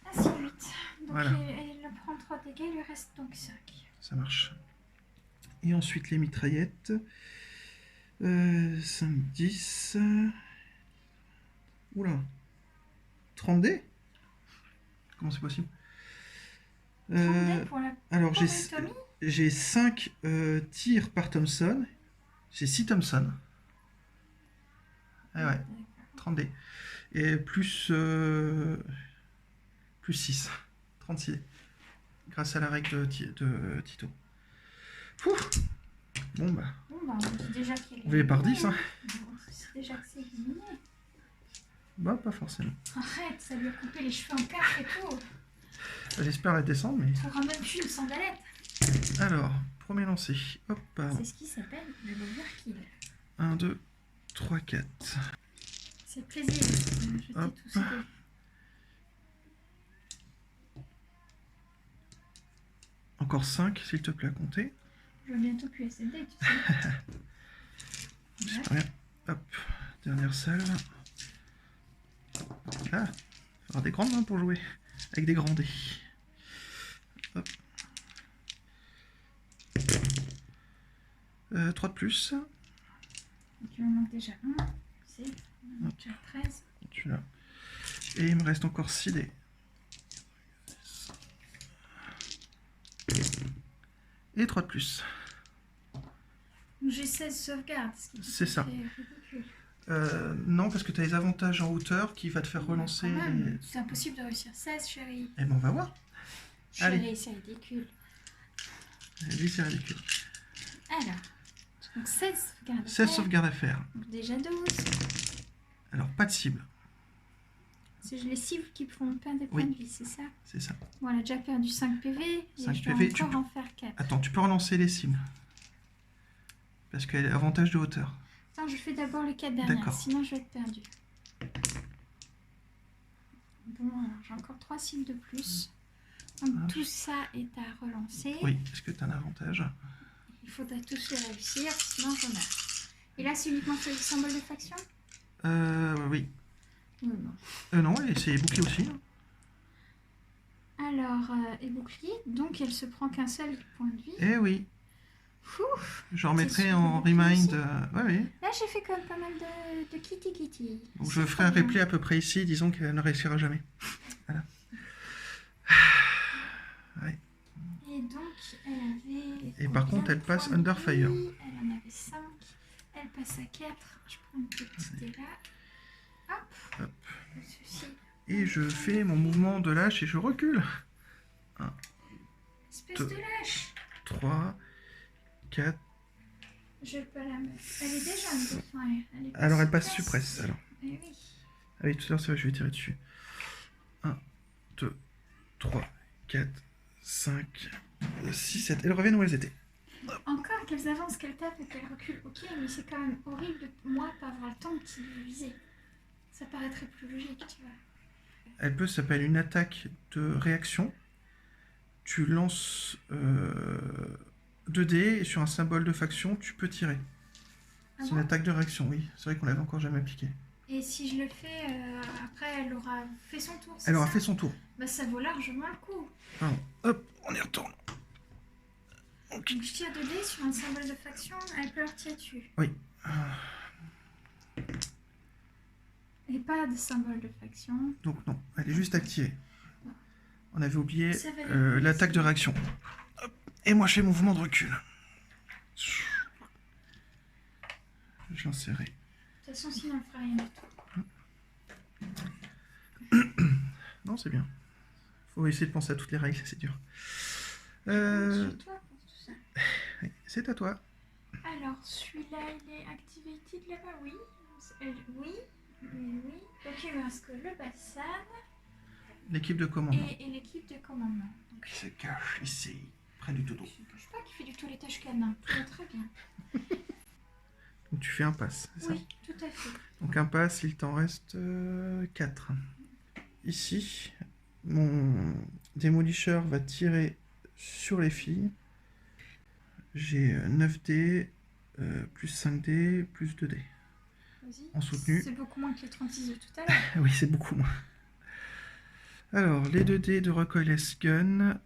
Ah, c'est 8. Donc Voilà. il prend 3 dégâts, il lui reste donc 5. Ça marche. Et ensuite les mitraillettes. 5, 10. Oula. 30 dés? Comment c'est possible? 30 pour la Alors, Tommy. j'ai 5 tirs par Thompson. J'ai 6 Thompson. Ah ouais, 30 dés. Et plus 6. 36 dés. Grâce à la règle de Tito. Ouf. Bon bah. on dit déjà qu'il est On va par 10, hein. C'est déjà que c'est éliminé. Bah, pas forcément. Arrête, ça lui a coupé les cheveux en 4 et tout. J'espère la descendre, mais... Tu n'auras même plus une sandalette. Alors, premier lancer. Hop. C'est ce qui s'appelle le overkill. 1, 2, 3, 4. C'est plaisir de jeter tous ces dés. Encore 5, s'il te plaît, à compter. Je vais bientôt plus assez de dés, tu sais. J'espère bien. Hop, dernière salle. Ah, il faudra des grandes mains pour jouer. Avec des grands dés. Hop. 3 de plus. Donc il me manque déjà 1. C'est déjà 13. Celui-là. Et il me reste encore 6 dés. Et 3 de plus. J'ai 16 sauvegardes. C'est ça. Non, parce que tu as les avantages en hauteur qui va te faire relancer. C'est impossible de réussir 16, chérie. Eh ben, on va voir. Chérie, c'est ridicule. Oui, c'est ridicule. Alors, donc 16 sauvegardes. 16 sauvegardes à faire. Donc déjà 12. Alors, pas de cible. C'est les cibles qui font plein des points de vie, c'est ça? C'est ça. Bon, elle a déjà perdu 5 PV. 5 et je dois PV, encore en faire 4. Attends, tu peux relancer les cibles. Parce qu'elle a avantage de hauteur. Attends, je fais d'abord les 4 dernières, D'accord. sinon je vais être perdue. Bon, alors j'ai encore 3 cibles de plus. Donc tout ça est à relancer. Oui, est-ce que tu as un avantage? Il faudrait tous les réussir, sinon je meurs. Et là, c'est uniquement sur le symbole de faction? Oui. Non. Non, et c'est bouclier aussi. Alors, et bouclier, donc elle se prend qu'un seul point de vie. Eh oui. Ouf. Je remettrai en remind. Oui. Là, j'ai fait quand même pas mal de kitty. Donc je ferai un replay à peu près ici, disons qu'elle ne réussira jamais. Voilà. Ouais. Et donc, elle avait... Et par contre, elle passe Under Fire. Elle en avait 5. Elle passe à 4. Je prends une petite dé là. Hop. Pas de souci. Et je fais mon mouvement de lâche et je recule. 1, Espèce de lâche. 3, 4. Je peux la mettre. Elle est déjà une fois. Alors elle passe suppresse. Alors. Eh oui. Ah oui, tout à l'heure, ça va, je vais tirer dessus. 1, 2, 3, 4, 5, 6, 7. Elles reviennent où elles étaient. Encore qu'elles avancent, qu'elles tapent et qu'elles reculent. Ok, mais c'est quand même horrible de moi pas avoir le temps de viser. Ça paraîtrait plus logique, tu vois. Elle peut s'appeler une attaque de réaction. Tu lances 2 dés et sur un symbole de faction, tu peux tirer. Ah C'est bon? une attaque de réaction, oui. C'est vrai qu'on l'avait encore jamais appliqué. Et si je le fais, après elle aura fait son tour. Elle aura ça fait son tour. Bah ça vaut largement le coup. Pardon. Hop, on y retourne. Donc je tire 2 dés sur un symbole de faction, elle peut leur tirer dessus. Oui. Et pas de symbole de faction. Donc non, elle est juste activée. On avait oublié Ça va aller plus l'attaque vite. de réaction. Hop. Et moi je fais mouvement de recul. Je l'insérerai. De toute façon, sinon elle fera rien du tout. Non, c'est bien. Faut essayer de penser à toutes les règles, c'est dur. Sur toi pour tout ça. C'est à toi. Alors, celui-là, il est activated là-bas, oui. Oui. Donc il me reste que le Bassan L'équipe de commandement. et l'équipe de commandement. Donc, Qui se cache ici, près du dodo. je ne cache pas qu'il fait du toilettage canin. Tout va très bien. Donc tu fais un pass, c'est ça? Oui, tout à fait. Donc un pass, il t'en reste 4. Ici, mon démolisseur va tirer sur les filles. J'ai 9 dés, plus 5 dés, plus 2 dés. Vas-y. En soutenu. C'est beaucoup moins que les 36 de tout à l'heure. Oui, c'est beaucoup moins. Alors, les 2 dés de Recoilless Gun.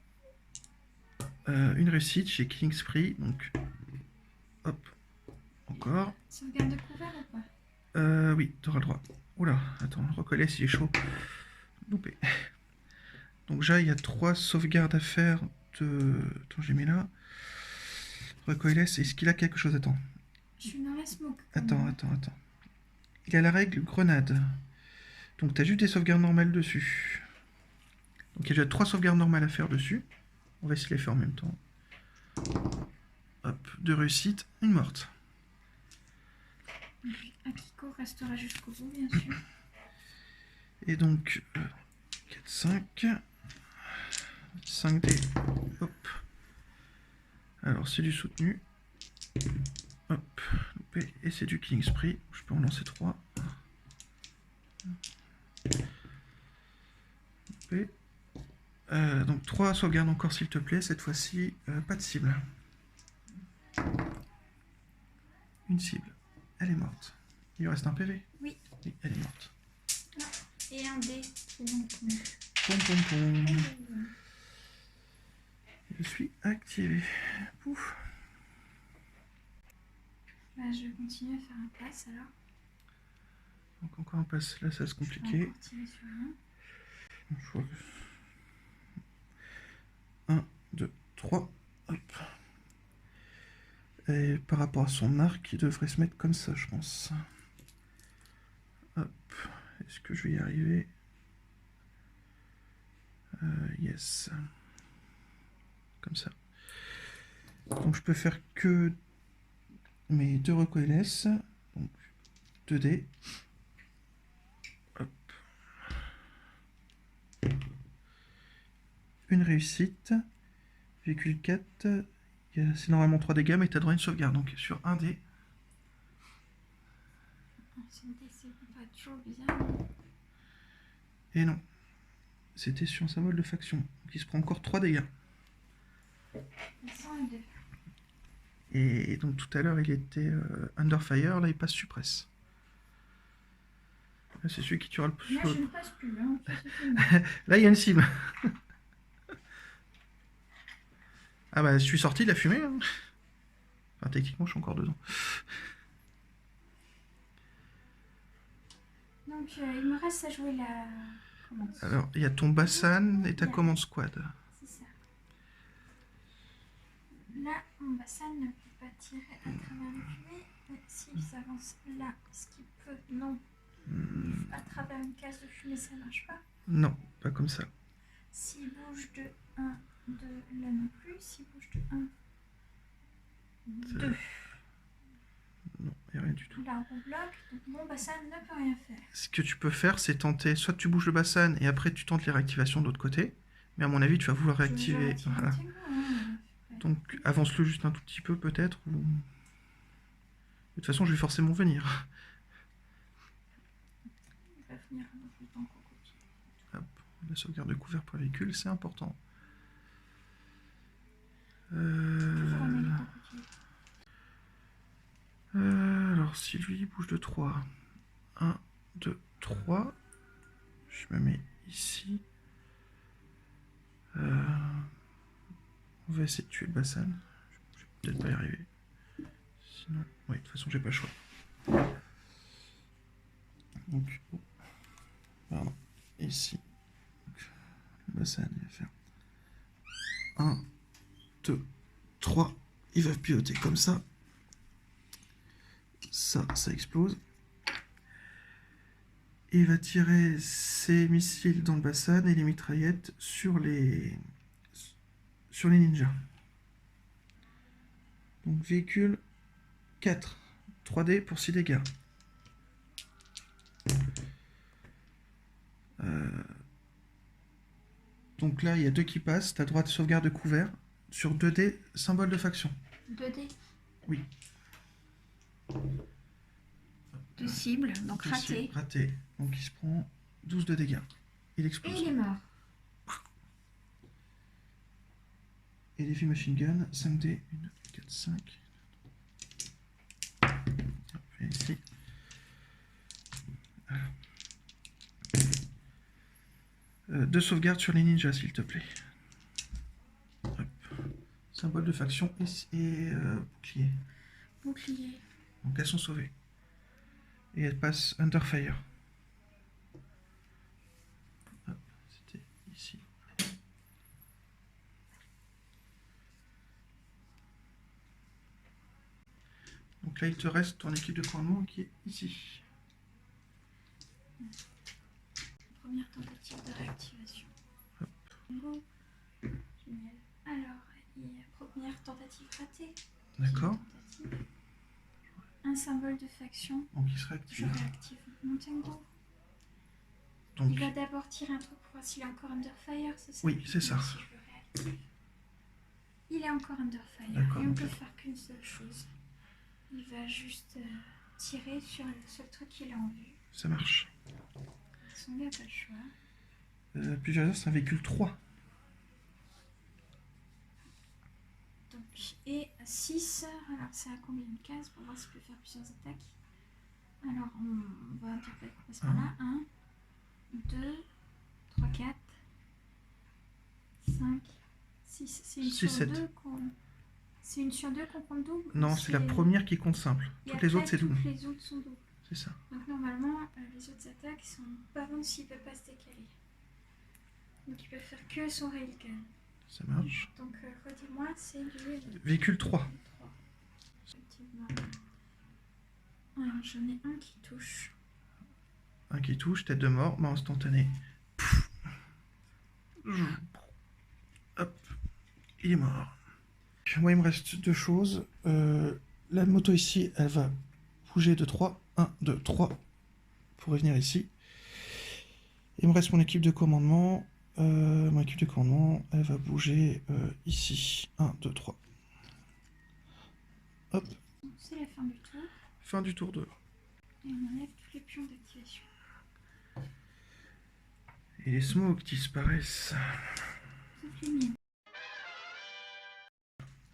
Une réussite, j'ai Killing Spree, donc... Hop, encore. Sauvegarde de couvert ou pas? Oui, t'auras le droit. Oula, attends, Recoilless, il est chaud. loupé. Donc déjà, il y a 3 sauvegardes à faire de... Attends, j'ai mis là. Recoilless, est-ce qu'il a quelque chose? Attends. Je suis dans la smoke. Attends. Il a la règle grenade. Donc tu as juste des sauvegardes normales dessus. Donc il y a déjà 3 sauvegardes normales à faire dessus. On va essayer de les faire en même temps. Hop, 2 réussites, une morte. Akiko restera jusqu'au bout, bien sûr. Et donc, 4, 5. 5 dés. Hop. Alors, c'est du soutenu. Hop. Loupé. Et c'est du Killing Spree. Je peux en lancer 3. Loupé. Donc 3 sauvegardes encore s'il te plaît. Cette fois-ci, pas de cible. Une cible. Elle est morte. Il lui reste un PV. Oui. Oui, elle est morte. Non. Et un dé. Pom pom pom. Je suis activé. Pouf. Bah, je vais continuer à faire un pass alors. Donc encore un pass. Là, ça va se compliquer. Je vais encore tirer sur rien. Je vois que... 1, 2, 3. Hop. Et par rapport à son arc, il devrait se mettre comme ça, je pense. Hop. Est-ce que je vais y arriver? Yes. Comme ça. Donc je peux faire que mes 2 recoilless. Donc 2 dés. Hop. Une réussite. Véhicule 4. C'est normalement 3 dégâts, mais tu as droit à une sauvegarde. Donc sur un dé. C'est pas toujours bizarre. Et non. C'était sur un symbole de faction. Donc il se prend encore 3 dégâts. 102. Et donc tout à l'heure il était Under Fire, là il passe Suppress. Là c'est celui qui tuera le plus. Là je ne passe plus. Hein. Là il y a une cible. Ah bah je suis sorti de la fumée. Hein. Enfin techniquement je suis encore dedans. Donc il me reste à jouer la commande. Alors il y a ton Bassan et ta commande squad. C'est ça. Là mon bassin ne peut pas tirer à travers le fumée. Mais s'il s'avance là, ce qu'il peut, non. À travers une case de fumée ça marche pas. Non, pas comme ça. S'il bouge de 1, 2, là non plus. S'il bouge de 1, 2. Non, il n'y a rien du tout. L'arbre bloque, donc mon bassin ne peut rien faire. Ce que tu peux faire, c'est tenter, soit tu bouges le Bassan et après tu tentes les réactivations de l'autre côté. Mais à mon avis, tu vas vouloir réactiver. Voilà. Donc avance-le juste un tout petit peu peut-être. Ou... De toute façon, je vais forcément venir. Il va venir dans le temps qu'on continue. Hop, la sauvegarde de couvert par véhicule, c'est important. Alors, si lui bouge de 3. 1, 2, 3. Je me mets ici. On va essayer de tuer le Bassan. Je vais peut-être pas y arriver. Sinon, oui, de toute façon, j'ai pas le choix. Donc, oh. Pardon, ici. Donc, le Bassan, il va faire 1, 2, 3. Il va piloter comme ça. Ça explose. Et il va tirer ses missiles dans le Bassan et les mitraillettes sur les ninjas. Donc véhicule 4. 3D pour 6 dégâts. Donc là, il y a 2 qui passent. Tu as droit de sauvegarde de couvert. Sur 2D, symbole de faction. 2D. Oui. De cible, donc raté. Raté. Donc il se prend 12 de dégâts. Il explose. Et il est mort. Et l'effet machine gun, 5D, 1, 4, 5. Et ici. Alors. 2 sauvegardes sur les ninjas, s'il te plaît. Hop. Symbole de faction et bouclier. Bouclier. Donc elles sont sauvées. Et elles passent Under Fire. Hop. Donc là, il te reste ton équipe de commandement qui est ici. Première tentative de réactivation. Go. Génial. Alors, première tentative ratée. D'accord. Un symbole de faction. Donc il se réactive. Je réactive mon tango. Donc, il va d'abord tirer un truc pour voir s'il est encore under fire, c'est ça? oui, c'est ça. Si je le réactive. Il est encore under fire. Et on peut faire qu'une seule chose. Il va juste tirer sur le seul truc qu'il a en vue. Ça marche. Son gars n'a pas le choix. Plusieurs heures, c'est un véhicule 3. Donc, et 6, alors c'est à combien de cases pour voir s'il peut faire plusieurs attaques? Alors, on va dire qu'on passe par là. 1, 2, 3, 4, 5, 6. C'est une 6, sur 2 qu'on... C'est une sur 2 qu'on compte double? Non, c'est la première qui compte simple. Toutes les autres, c'est double. Toutes les autres sont doubles. C'est ça. Donc normalement, les autres attaques sont pas bonnes s'il ne peut pas se décaler. Donc il peut faire que son railgun. Ça marche. Donc redis-moi, c'est du... Véhicule 3. Effectivement. Alors j'en ai un qui touche. Un qui touche, tête de mort, mort instantanée. Hop, il est mort. Moi, il me reste 2 choses. La moto ici, elle va bouger de 3. 1, 2, 3. Pour revenir ici. Il me reste mon équipe de commandement. Mon équipe de commandement, elle va bouger ici. 1, 2, 3. Hop. C'est la fin du tour. Fin du tour 2. Et on enlève tous les pions d'activation. Et les smokes disparaissent. Sauf les miens.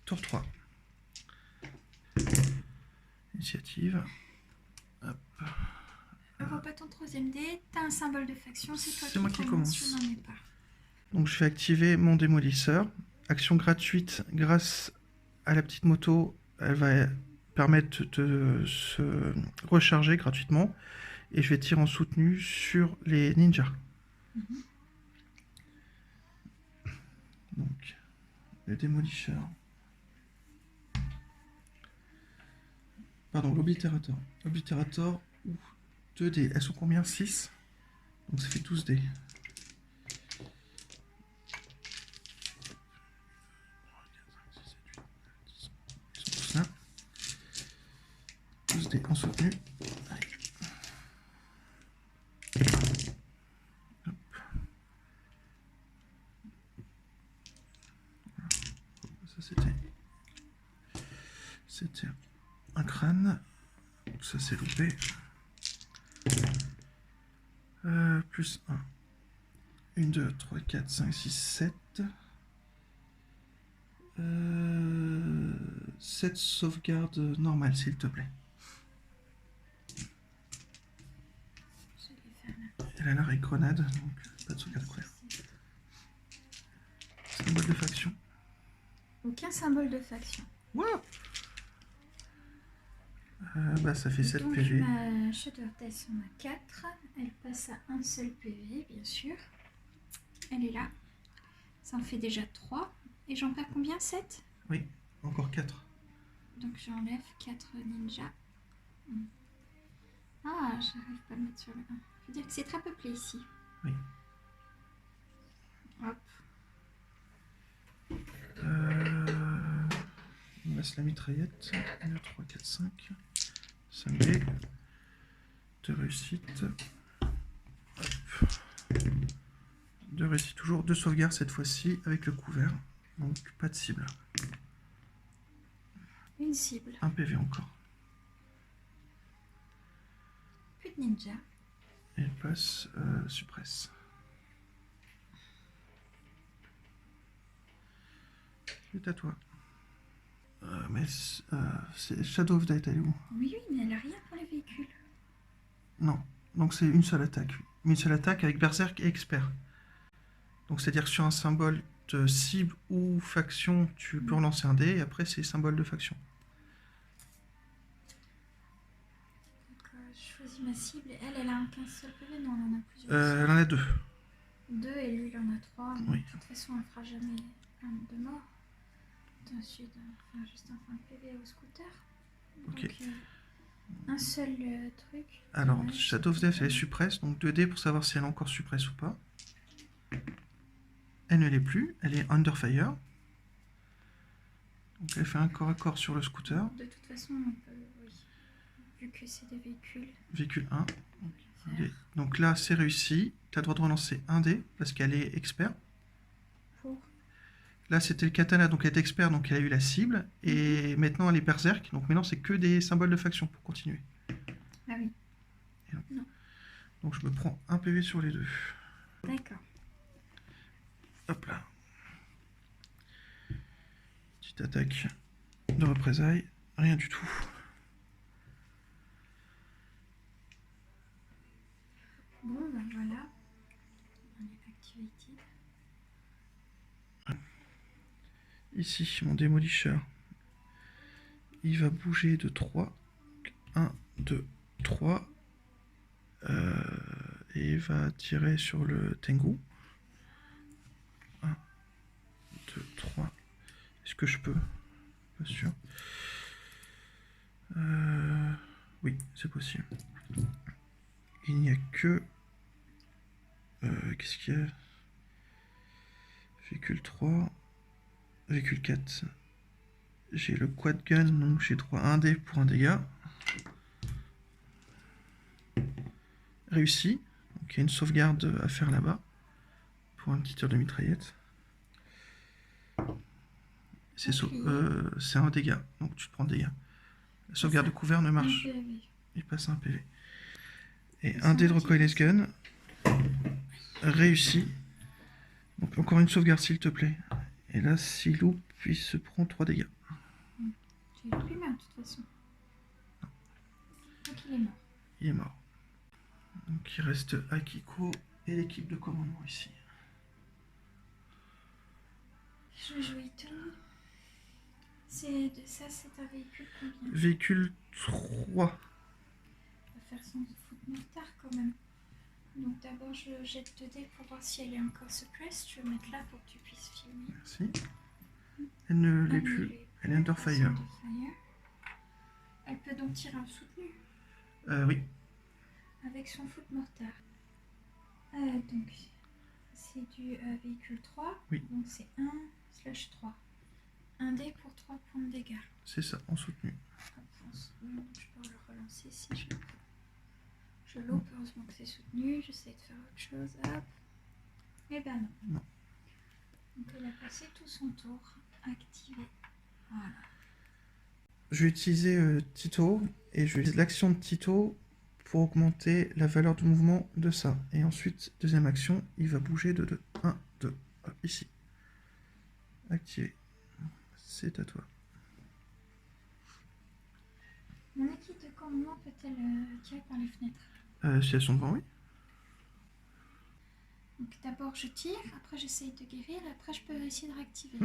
Tour 3. Initiative. Hop. Repas ton troisième dé, t'as un symbole de faction, c'est toi C'est moi qui commence. Je n'en ai pas. Donc je vais activer mon démolisseur. Action gratuite grâce à la petite moto. Elle va permettre de se recharger gratuitement. Et je vais tirer en soutenu sur les ninjas. Donc, le démolisseur. Pardon, l'oblitérateur. L'oblitérateur, 2 dés. Elles sont combien? 6. Donc ça fait 12 dés. 12 dés en soutenu. Hop. Ça c'était un crâne. Ça c'est loupé. Plus 1. 1, 2, 3, 4, 5, 6, 7. 7 sauvegardes normales, s'il te plaît. Elle a l'arrêt grenade, donc pas de sauvegarde couverte. Symbole de faction. Aucun symbole de faction. Wow. Bah ça fait 7 donc, PV. Ma Shadow Death en a 4. Elle passe à un seul PV, bien sûr. Elle est là. Ça en fait déjà 3. Et j'en perds combien? 7? Oui, encore 4. Donc j'enlève 4 ninjas. Ah, j'arrive pas à le mettre sur le 1. Je veux dire que c'est très peuplé ici. Oui. Hop. On laisse la mitraillette. 1, 2, 3, 4, 5. 5 dés. 2 réussites. Hop. 2 réussites toujours. 2 sauvegardes cette fois-ci avec le couvert. Donc pas de cible. Une cible. 1 PV encore. Plus de ninja. Et elle passe suppresse. C'est à toi. Mais c'est Shadow of Death, elle est où? Oui, mais elle a rien pour les véhicules. Non. Donc c'est une seule attaque. Une seule attaque avec Berserk et Expert. Donc c'est-à-dire que sur un symbole de cible ou faction, tu peux relancer un dé et après c'est symbole de faction. Donc je choisis ma cible. Et elle a qu'un seul PV? Non, elle en a plusieurs. Elle en a 2. 2 et lui il en a 3. Oui. De toute façon, elle fera jamais un de mort. Ensuite, juste un point de PV au scooter. Ok. Donc, un seul truc. Alors, Dommage. Shadow of Death, elle est suppresse, donc 2D pour savoir si elle est encore suppresse ou pas. Elle ne l'est plus, elle est under fire. Donc elle fait un corps à corps sur le scooter. De toute façon, on peut, oui. Vu que c'est des véhicules. Véhicule 1. on peut le faire. Donc là, c'est réussi. Tu as le droit de relancer un dé, parce qu'elle est expert. Pour. Là, c'était le katana, donc elle est expert, donc elle a eu la cible. Et maintenant, elle est berserk, donc maintenant, c'est que des symboles de faction pour continuer. Ah oui. Donc je me prends un PV sur les deux. D'accord. Hop là. Petite attaque de représailles. Rien du tout. Bon, ben voilà. On est activated. Ici, mon démolisseur. Il va bouger de 3. 1, 2, 3. Et il va tirer sur le Tengu. 1, 2, 3. Est-ce que je peux? Pas sûr. Oui, c'est possible. Il n'y a que... qu'est-ce qu'il y a? Véhicule 3. Véhicule 4. J'ai le quad gun, donc j'ai droit à un dé pour un dégât. Réussi. Donc il y a une sauvegarde à faire là-bas. Pour un petit tir de mitraillette. C'est un dégât, donc tu te prends dégât. La sauvegarde de couvert ne marche. Il passe un PV. Et un dé de recoilless gun. Réussi. Donc encore une sauvegarde s'il te plaît. Et là, s'il loupe, il se prend 3 dégâts. J'ai eu plus mal de toute façon. Donc il est mort. Il est mort. Donc il reste Akiko et l'équipe de commandement ici. Je vais jouer Tony. Ça, c'est un véhicule combien? Véhicule 3. On va faire son foot mortar quand même. Donc d'abord je jette 2 dés pour voir si elle est encore suppressed. Je vais mettre là pour que tu puisses filmer. Merci. Elle ne l'est plus. Elle est under fire. Elle peut donc tirer en soutenu Oui. avec son foot mortar. Donc c'est du véhicule 3. Oui. Donc c'est 1/3. Un dé pour 3 points de dégâts. C'est ça, en soutenu. Hop, je peux le relancer si je loupe. Heureusement que c'est soutenu. J'essaie de faire autre chose. Hop. Eh ben non. Non. Donc elle a passé tout son tour. Activé. Voilà. Je vais utiliser Tito et je vais utiliser l'action de Tito pour augmenter la valeur de mouvement de ça. Et ensuite, deuxième action, il va bouger de 2. 1, 2. Hop, ici. Activé. C'est à toi. Mon équipe de commandement peut-elle tirer par les fenêtres? Si elles sont devant, oui. Donc d'abord je tire, après j'essaye de guérir, après je peux essayer de réactiver.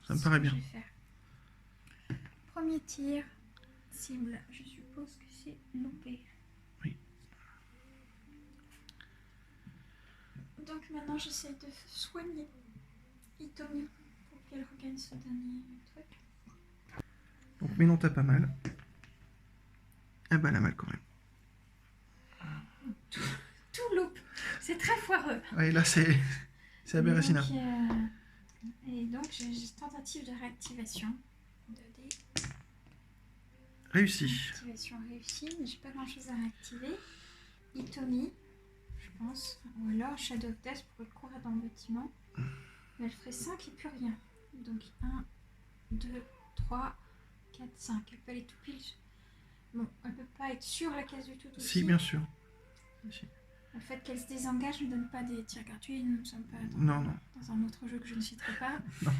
Ça me paraît bien. Je vais faire. Premier tir, cible, je suppose que c'est loupé. Oui. Donc maintenant j'essaye de soigner Hitomi pour qu'elle regagne ce dernier truc. Donc, mais non, t'as pas mal. Ah bah, elle a mal quand même. Tout loupe, c'est très foireux. Ouais, là, c'est Aberracina. Et donc j'ai tentative de réactivation. 2D. Réussi. Activation réussie, mais j'ai pas grand chose à réactiver. Hitomi, je pense, ou alors Shadow of Death pour courir dans le bâtiment. Mais elle ferait 5 et plus rien. Donc 1, 2, 3, 4, 5. Elle peut aller tout pile. Bon, elle peut pas être sur la case du tout aussi. Si, bien sûr. Si. Le fait qu'elle se désengage ne donne pas des tirs gratuits. Nous ne sommes pas Non, non. dans un autre jeu que je ne citerai pas. Non.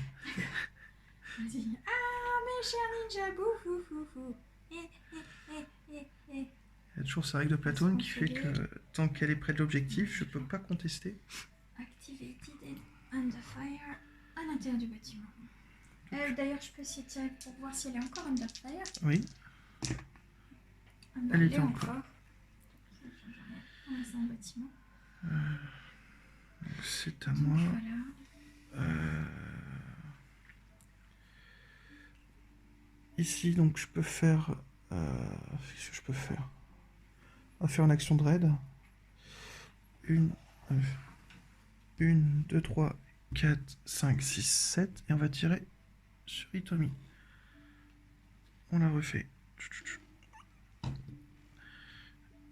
Elle dit ah, mes chers ninjas, boufou, foufou. Il y a toujours sa règle de Platoon qui fait que tant qu'elle est près de l'objectif, je peux pas contester. Activated and under fire à l'intérieur du bâtiment. D'ailleurs, je peux essayer de tirer pour voir si elle est encore under fire. Oui. Elle était encore. C'est un bâtiment. C'est à Donc, moi. voilà. Ici, donc, je peux faire Qu'est-ce que je peux faire? On va faire une action de raid. 1, 2, 3, 4, 5, 6, 7. Et on va tirer sur Hitomi. On la refait.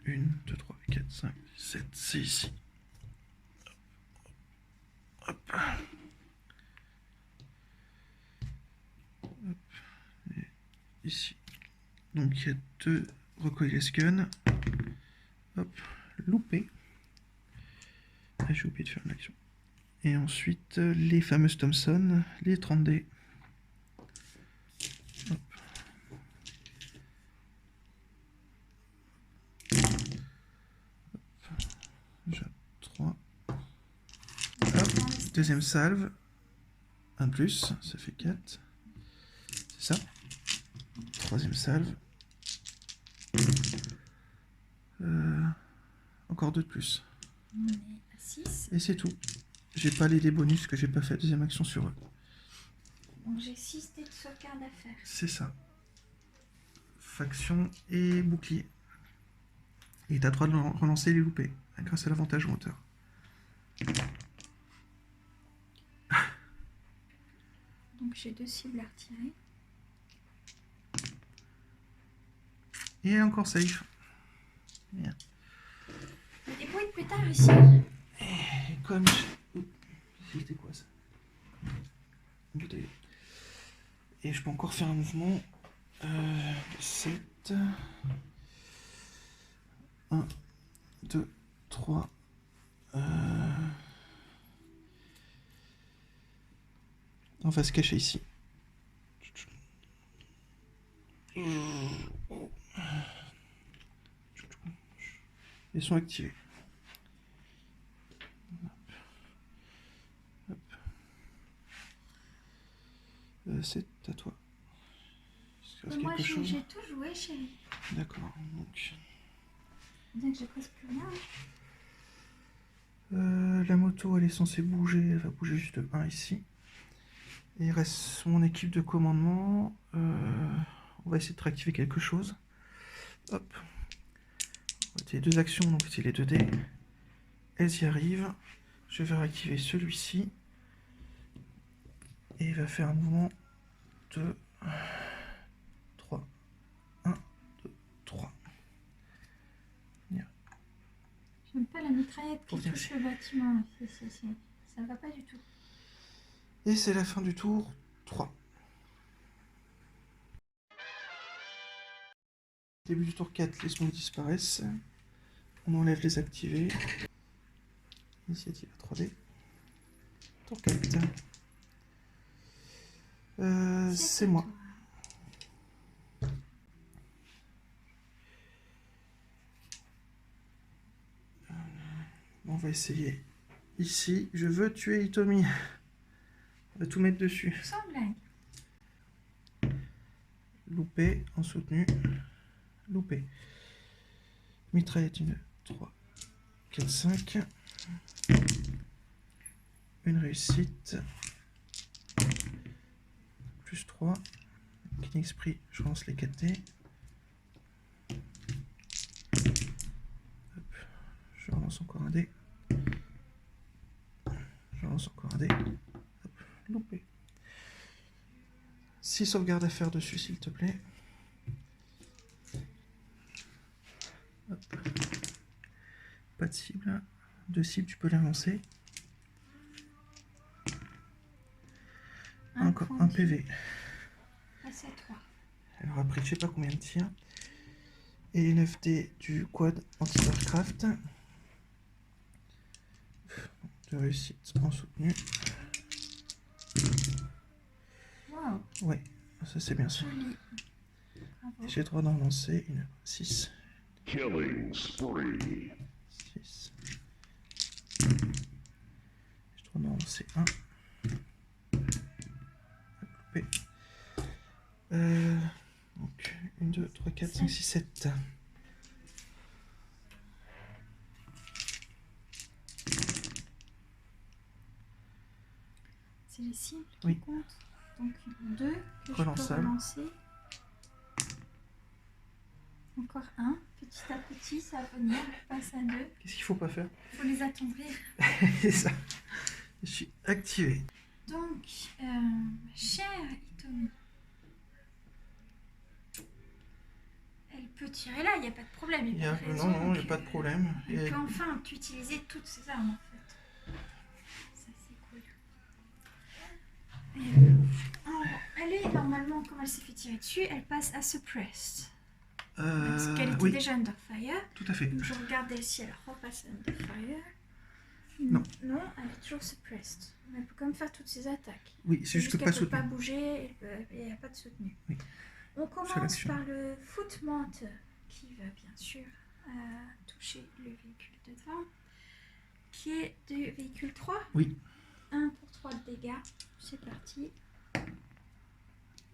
1, 2, 3, 4, 5, 6, 7. C'est ici. Hop. Hop. Et ici. Donc il y a 2 recoilless gun. Hop. Loupé. Ah, j'ai oublié de faire une action. Et ensuite, les fameuses Thompson, les 30D. Hop. Déjà 3. Hop. Deuxième salve. 1 de plus, ça fait 4. C'est ça. Troisième salve. Encore 2 de plus. On est à 6. Et c'est tout. J'ai pas les bonus que j'ai pas fait deuxième action sur eux. Donc j'ai 6 dés de sauvegarde à faire. C'est ça. Faction et bouclier. Et t'as le droit de relancer les loupés, grâce à l'avantage en hauteur. Donc j'ai 2 cibles à retirer. Et encore safe. Bien. Il y a des bruits de pétard ici. Et comme c'était quoi ça? Une bouteille. Et je peux encore faire un mouvement. 7. 1, 2, 3. On va se cacher ici. Ils sont activés. Hop. C'est à toi. Moi j'ai tout joué, chérie. D'accord. Donc. Bien que j'ai presque plus rien. La moto elle est censée bouger, elle va bouger juste 1 ici. Et il reste mon équipe de commandement. On va essayer de réactiver quelque chose. Hop. Les 2 actions, donc c'est les 2 dés. Elles y arrivent. Je vais réactiver celui-ci. Et il va faire un mouvement de 3. 1, 2, 3. J'aime pas la mitraillette qui touche le bâtiment. Ça va pas du tout. Et c'est la fin du tour 3. Début du tour 4, les smokes disparaissent. On enlève les activés. Initiative à 3D. Tour 4. C'est moi. On va essayer. Ici, je veux tuer Hitomi. On va tout mettre dessus. Sans blague. Loupé, en soutenu. Loupé. Mitraillette 1, 3, 4, 5. Une réussite. Plus 3. King Esprit, je lance les 4 dés. Hop. Je relance encore un dé. Je relance encore un dé. Hop. Loupé. 6 sauvegardes à faire dessus, s'il te plaît. Hop. Pas de cible. 2 cibles, tu peux les relancer. Encore un PV. Passé à 3. Elle aura pris je sais pas combien de tirs. Et les 9 dés du quad anti-Starcraft. De réussite en soutenu. Wow. Ouais, ça c'est bien ça. Joli. J'ai le droit d'en lancer une 6. Killing spree. 6. J'ai le droit d'en lancer un. Coupé. Donc 1, 2, 3, 4, 5, 6, 7. C'est les cibles qui Oui. comptent. Donc 2 que Relançable. je peux relancer. Encore un. Petit à petit, ça va venir. On passe à 2. Qu'est-ce qu'il faut pas faire? Il faut les attendrir. C'est ça. Je suis activé. Donc, cher Hitomi, elle peut tirer là, il n'y a pas de problème. Il y a a... pas de raison Non, il n'y a que- pas de problème. Elle Et... peut enfin utiliser toutes ses armes en fait. Ça c'est cool. Elle est normalement, comme elle s'est fait tirer dessus, elle passe à Suppressed. Parce qu'elle était oui, déjà Under Fire. tout à fait. Donc je regardais si elle repasse à Under Fire. Non. Non, elle est toujours Suppressed. Mais elle peut quand même faire toutes ses attaques. Oui, c'est juste que qu'elle pas peut soutenu. pas bouger, il n'y a pas de soutenu. Oui. On commence l'action. par le footmount qui va bien sûr toucher le véhicule de devant, qui est du véhicule 3. Oui. 1 pour 3 de dégâts. C'est parti.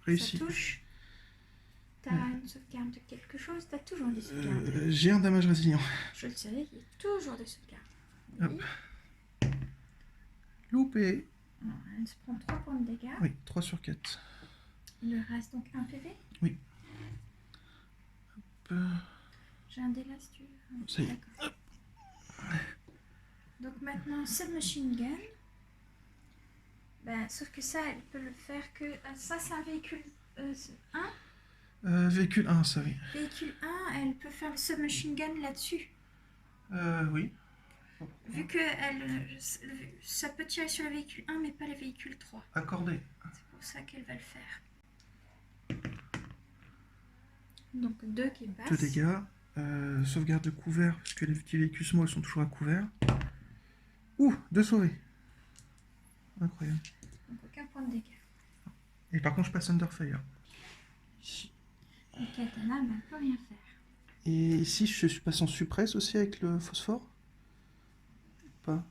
Réussi. Ça touche. T'as une sauvegarde de quelque chose? T'as toujours des sauvegardes. J'ai un damage résilient. Je le savais, il y a toujours des sauvegardes. Hop. Loupé. Alors, elle se prend 3 points de dégâts. Oui, 3 sur 4. Il lui reste donc un PV. Oui. Hop. J'ai un dé là si tu veux. Ça y est. D'accord. Donc maintenant, submachine gun. Ben, sauf que ça, elle peut le faire que... ça, c'est un véhicule 1. Véhicule 1, ça oui. Véhicule 1, elle peut faire le submachine gun là-dessus. Oui. Vu que ça peut tirer sur le véhicule 1, mais pas le véhicule 3. Accordé. C'est pour ça qu'elle va le faire. Donc 2 qui passent. 2 dégâts. Sauvegarde de couvert, parce que les petits véhicules small sont toujours à couvert. Ouh, 2 sauvés. Incroyable. Donc aucun point de dégâts. Et par contre, je passe Under Fire. Ici. Le katana, ben, elle peut rien faire. Et ici, je passe en suppresse aussi avec le phosphore? Pas.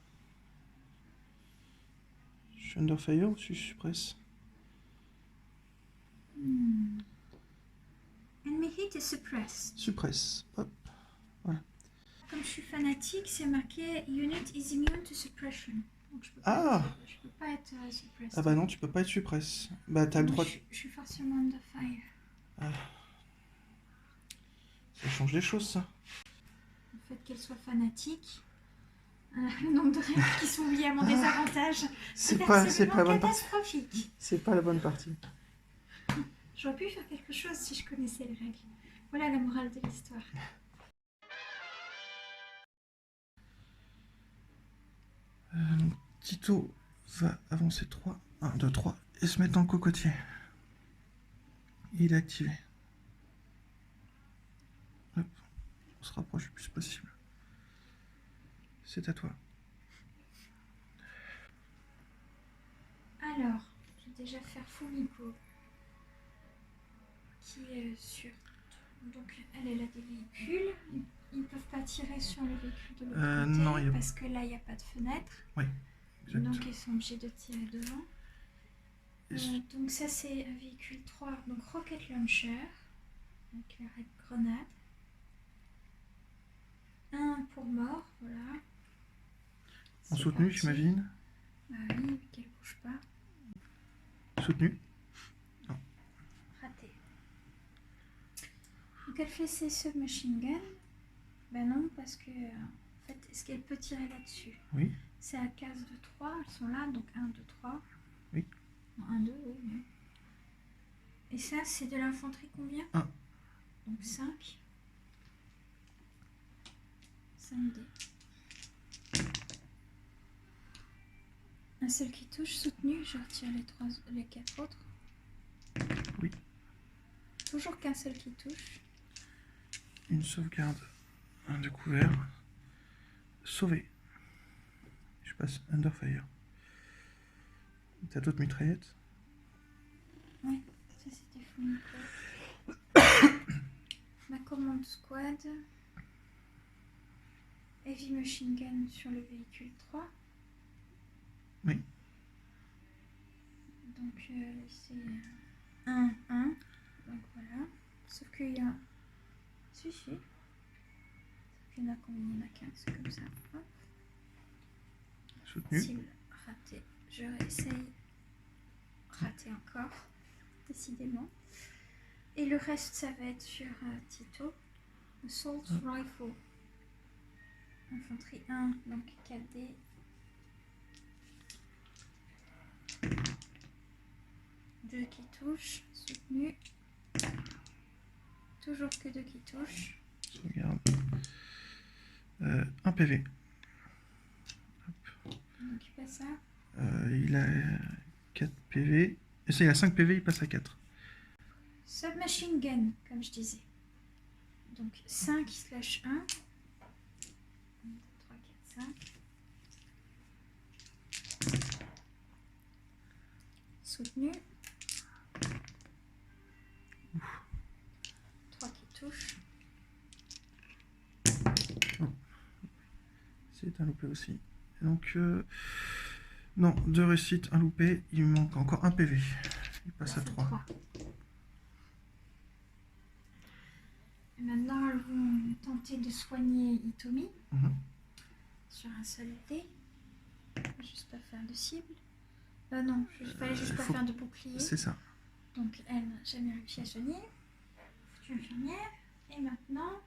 Je suis Under Fire ou je suis suppresse? Enemy hit is suppressed. Suppresse. Hop. Comme je suis fanatique, c'est marqué Unit is immune to suppression. Donc je peux pas être suppressed. Ah bah non, tu peux pas être suppresse. Bah t'as le Donc, droit de... je suis forcément under fire. Ah. Ça change les choses, ça. Le fait qu'elle soit fanatique, le nombre de règles qui sont liées à mon désavantage, C'est pas la bonne partie. catastrophique. C'est pas la bonne partie. J'aurais pu faire quelque chose si je connaissais les règles. Voilà la morale de l'histoire. Donc, Tito va avancer 3. 1, 2, 3. Et se mettre dans le cocotier. Il est activé. Hop. On se rapproche le plus possible. C'est à toi. Alors, je vais déjà faire Fumiko, qui est sur... Donc, elle a des véhicules. Ils ne peuvent pas tirer sur le véhicule de l'autre côté, non, parce que là, il n'y a pas de fenêtre. Oui, exact. Donc, ils sont obligés de tirer devant. Donc, ça, c'est un véhicule 3. Donc, Rocket Launcher, avec la grenade. 1 pour mort, voilà. En C'est soutenu, parti. j'imagine. Bah oui, vu qu'elle bouge pas. Soutenu. Raté. Donc elle fait ses submachine guns. Ben non, parce que en fait, est-ce qu'elle peut tirer là-dessus? Oui. C'est à case de 3, elles sont là, donc 1, 2, 3. Oui. Non, 1, 2, oui. Mais... Et ça, c'est de l'infanterie combien? 1. Donc 5. 5D. Un seul qui touche, soutenu, je retire les 4 autres. Oui. Toujours qu'un seul qui touche. Une sauvegarde. Un de couvert. Sauvé. Je passe Under Fire. T'as d'autres mitraillettes? Ouais, ça c'était fou. Ma commande squad. Heavy machine gun sur le véhicule 3. Oui. Donc c'est 1, 1. Donc voilà. Sauf qu'il y a... Si. Sauf qu'il y en a combien? Il y en a 15, c'est comme ça. Hop. Soutenu. Cible raté. Je réessaye. Raté encore. Décidément. Et le reste, ça va être sur Tito. Assault Rifle. Infanterie 1, donc 4D. Deux qui touchent, soutenu. Toujours que 2 qui touchent. Sauvegarde. 1 PV. Donc il passe ça. Il a 4 PV. Et ça, il a 5 PV, il passe à 4. Submachine gun, comme je disais. Donc 5/1. 3, 4, 5. Soutenu. 3 qui touchent. C'est un loupé aussi. Donc, non, 2 réussites, un loupé. Il me manque encore un PV. Il passe à 3. Et maintenant, elles vont tenter de soigner Hitomi sur un seul dé. Juste pas faire de cible. Non, il fallait juste pas faire de bouclier. C'est ça. Donc elle n'a jamais réussi à soigner. Foutue infirmière. Et maintenant,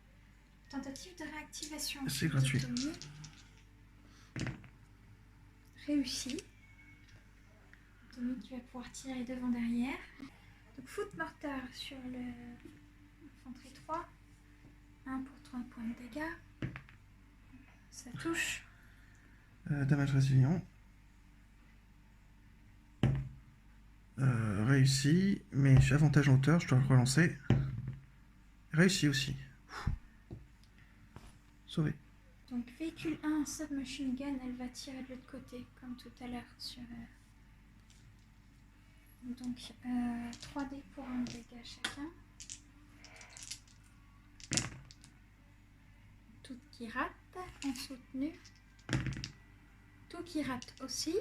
tentative de réactivation. C'est gratuit. Hitomi. Réussi. Hitomi qui va pouvoir tirer devant derrière. Donc foot mortar sur le infanterie 3. 1 pour 3 points de dégâts. Ça touche. Damage résilient. Réussi, mais j'ai avantage en hauteur, je dois le relancer. Réussi aussi. Sauvé. Donc véhicule 1, submachine gun, elle va tirer de l'autre côté, comme tout à l'heure sur... Donc 3 dés pour un dégât chacun. Tout qui rate, en soutenu. Tout qui rate aussi.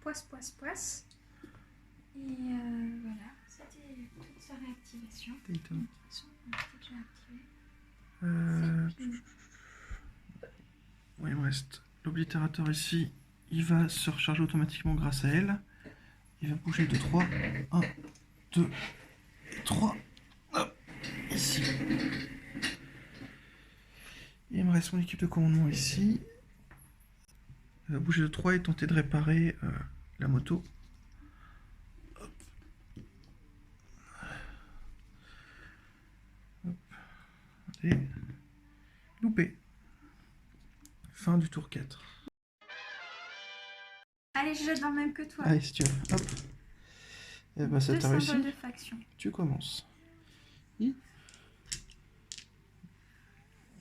Poisse, poisse, poisse. Et voilà, c'était toute sa réactivation. Donc, de toute façon, on a déjà activé. Ouais, il me reste l'oblitérateur ici. Il va se recharger automatiquement grâce à elle. Il va bouger de 3. 1, 2, 3. Hop, ici. Il me reste mon équipe de commandement ici. Il va bouger de 3 et tenter de réparer la moto. Hop. Hop. Et loupé. Fin du tour 4. Allez, je jette dans le même que toi. Allez, si tu veux. Hop. Et bah, ça t'a réussi. Symboles de faction. Tu commences.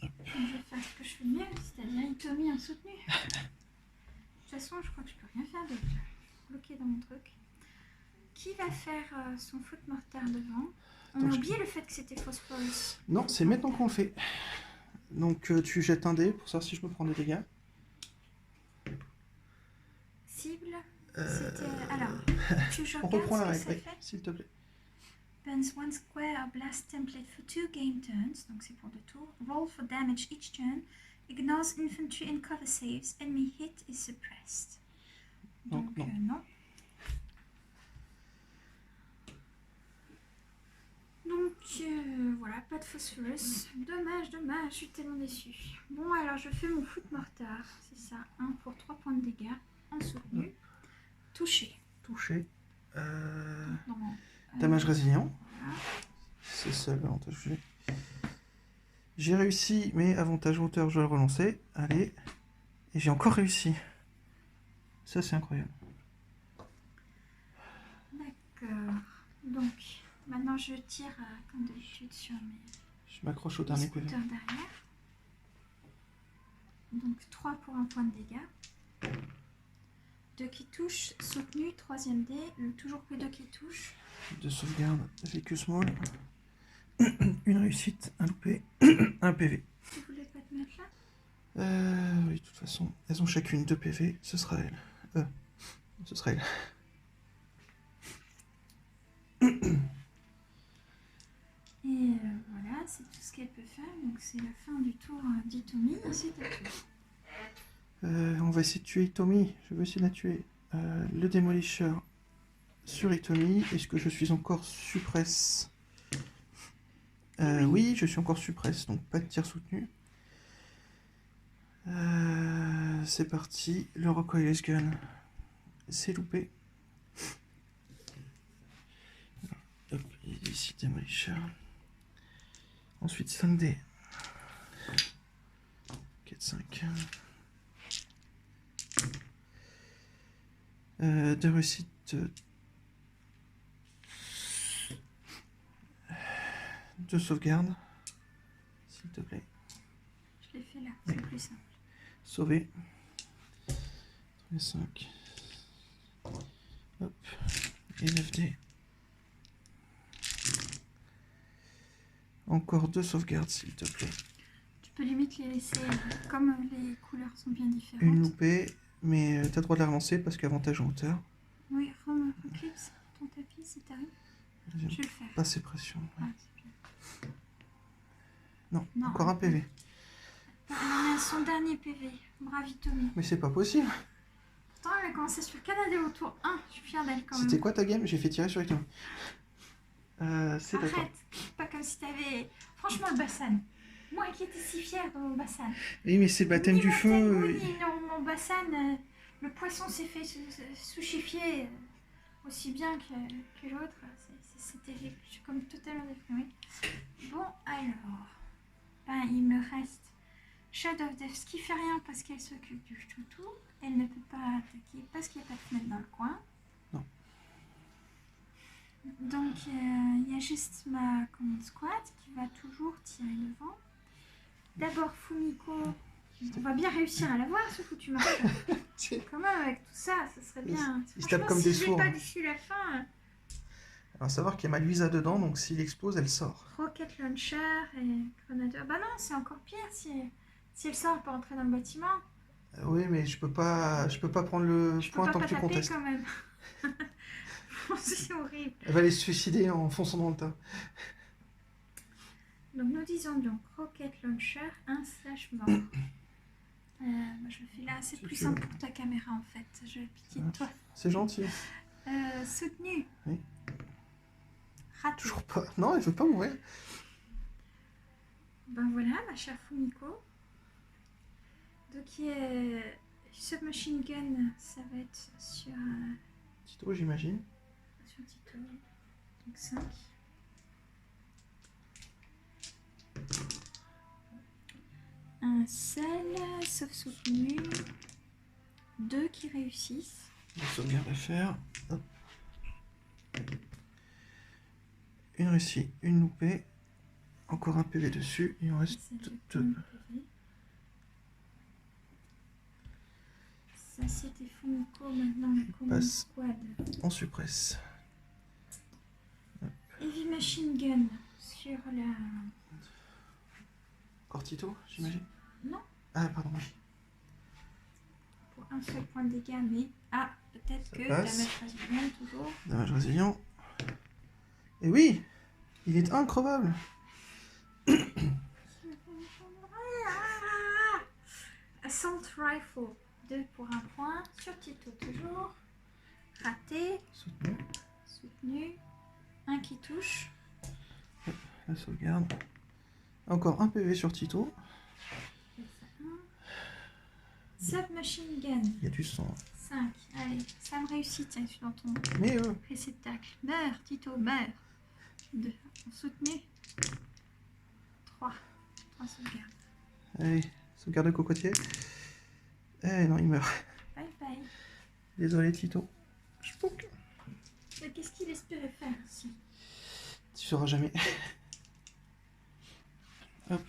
Je vais faire ce que je fais mieux, c'est-à-dire Hitomi en soutenu. De toute façon, je crois que je peux rien faire d'autre. Bloqué dans mon truc. Qui va faire son foot mortar devant? On a oublié le fait que c'était Phosphorus. Non, c'est maintenant qu'on le fait. Donc tu jettes un dé pour savoir si je me prends des dégâts. Cible. C'était... Alors, tu On reprend la regardes ce que règle, ça fait. s'il te plaît. Burns one square blast template for 2 game turns, donc c'est pour 2 tours. Roll for damage each turn. Ignores infantry and cover saves. Enemy hit is suppressed. Donc non. non. Donc voilà, pas de phosphorus. Dommage, dommage, je suis tellement déçue. Bon, alors je fais mon foot mortar. C'est ça, 1 pour 3 points de dégâts en soutenu. Touché. Touché. Non, Damage résilient. voilà. C'est ça l'avantage que j'ai. J'ai réussi, mais avantage hauteur, je vais le relancer. Allez. Et j'ai encore réussi. Ça, c'est incroyable. D'accord. Donc, maintenant je tire comme d'habitude sur mes Je m'accroche au dernier PV. scooters derrière. Donc 3 pour un point de dégâts. 2 qui touchent, soutenu, troisième dé, toujours que 2 qui touchent. De sauvegarde, véhicule small. Une réussite, un loupé, un PV. Tu voulais pas te mettre là? Oui, de toute façon, elles ont chacune 2 PV, ce sera elle. Ce sera elle. Et voilà, c'est tout ce qu'elle peut faire. Donc c'est la fin du tour d'Hitomi. C'est à toi. On va essayer de tuer Hitomi. Je veux essayer de la tuer. Le démolisseur sur Hitomi. Est-ce que je suis encore suppresse? Oui, je suis encore suppresse, donc pas de tir soutenu. C'est parti, le recoilless gun. C'est loupé. Hop, ici Demolisher. Ensuite 5D. 4, 5. De réussite. De sauvegarde. S'il te plaît. Je l'ai fait là, c'est plus simple. Sauver. 5. Hop. Et 9D. Encore 2 sauvegardes, s'il te plaît. Tu peux limite les laisser, comme les couleurs sont bien différentes. Une loupée, mais t'as le droit de la relancer parce qu'avantage en hauteur. Oui, reclipse ton tapis si t'arrives. Je vais le faire. Passer pression. Ouais. Ah, c'est bien. Non, encore un PV. Elle en a son dernier PV. Bravi Tommy. Mais c'est pas possible. Pourtant, elle a commencé sur Canada au tour 1. Je suis fière d'elle quand même. C'était quoi ta game? J'ai fait tirer sur les tours. C'est d'accord. Arrête. Pas comme si t'avais... Franchement, le Bassan. Moi qui étais si fière de mon Bassan. Oui, mais c'est le baptême Ni du mon feu. Tengu, ni non, mon Bassan, le poisson s'est fait souchifier aussi bien que l'autre. C'est terrible. Je suis comme totalement déprimée. Bon, alors... Ben, il me reste Shadow of Death qui fait rien parce qu'elle s'occupe du toutou. Elle ne peut pas attaquer parce qu'il n'y a pas de fenêtre dans le coin. Non. Donc, il y a juste ma command squad qui va toujours tirer devant. D'abord Fumiko. On va bien réussir à l'avoir ce foutu marchand. Quand même, avec tout ça, ça serait bien. Il se tape Franchement, comme si des je l'ai sourds. pas d'ici la fin... Alors, savoir qu'il y a ma Luisa dedans, donc s'il explose, elle sort. Rocket Launcher et Grenadier. Bah non, c'est encore pire si elle sort, elle peut entrer dans le bâtiment. Oui, mais je peux pas prendre le Je peux point pas tant que tu taper contestes. quand même. C'est horrible. Elle va aller se suicider en fonçant dans le tas. Donc nous disons donc Rocket Launcher, 1/mort. Moi je le fais là, c'est Si plus tu simple veux. pour ta caméra en fait. Je vais piquer de toi. C'est gentil. Soutenu. Oui. Raté. Toujours pas. Non, elle veut pas mourir. Ben voilà, ma chère Fumiko. Donc Submachine Gun, ça va être sur Tito, j'imagine. Tito. Donc 5. Un seul, sauf soutenu. 2 qui réussissent. Une sauvegarde à faire. Hop. Une réussie, une loupée. Encore un PV dessus. Il en reste Ça, 2. Ça c'était Fumiko, maintenant la commande Passe. squad. On suppresse. Heavy Machine Gun sur la... Encore Tito, j'imagine. Non, Ah, pardon, oui. pour un seul point de dégâts, mais... Ah, peut-être Ça que passe. damage résilient toujours. Dommage résilient. Et oui, il est increvable. Assault Rifle, 2 pour un point. Sur Tito toujours. Raté, Soutenu. soutenu. 1 qui touche. La sauvegarde. Encore un PV sur Tito. Submachine Gun, Il y a du sang. 5. Allez, ça me réussit, tiens, je suis dans ton Mais réceptacle. Meurs, Tito, meurs. 2. Soutenu. 3. 3 sauvegardes. allez, sauvegarde de cocotier. Eh non, il meurt. Bye bye. Désolé Tito. Spook. Mais qu'est-ce qu'il espérait faire ici? Tu sauras jamais. Hop.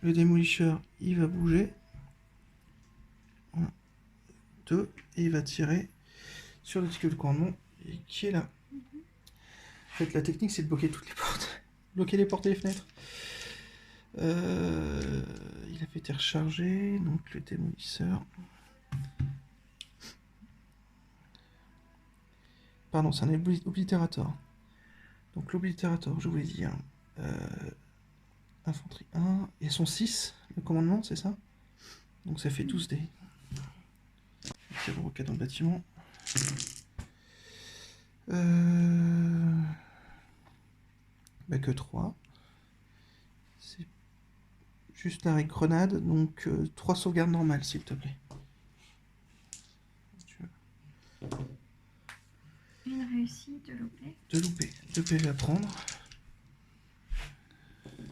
Le démolisher, il va bouger. 1, 2. Et il va tirer sur le ticket de commandement qui est là. En fait, la technique, c'est de bloquer toutes les portes. Bloquer les portes et les fenêtres. Il a fait été rechargé. Donc, le démolisseur. Pardon, c'est un oblitérateur. Donc, l'oblitérateur, je voulais dire. Infanterie 1. Et son 6, le commandement, c'est ça? Donc, ça fait 12 dés. Il y a roquette dans le bâtiment. Bah que 3. juste avec grenade, donc 3 sauvegardes normales, s'il te plaît. Une réussite, 2 loupés. 2 loupés, 2 PV à prendre.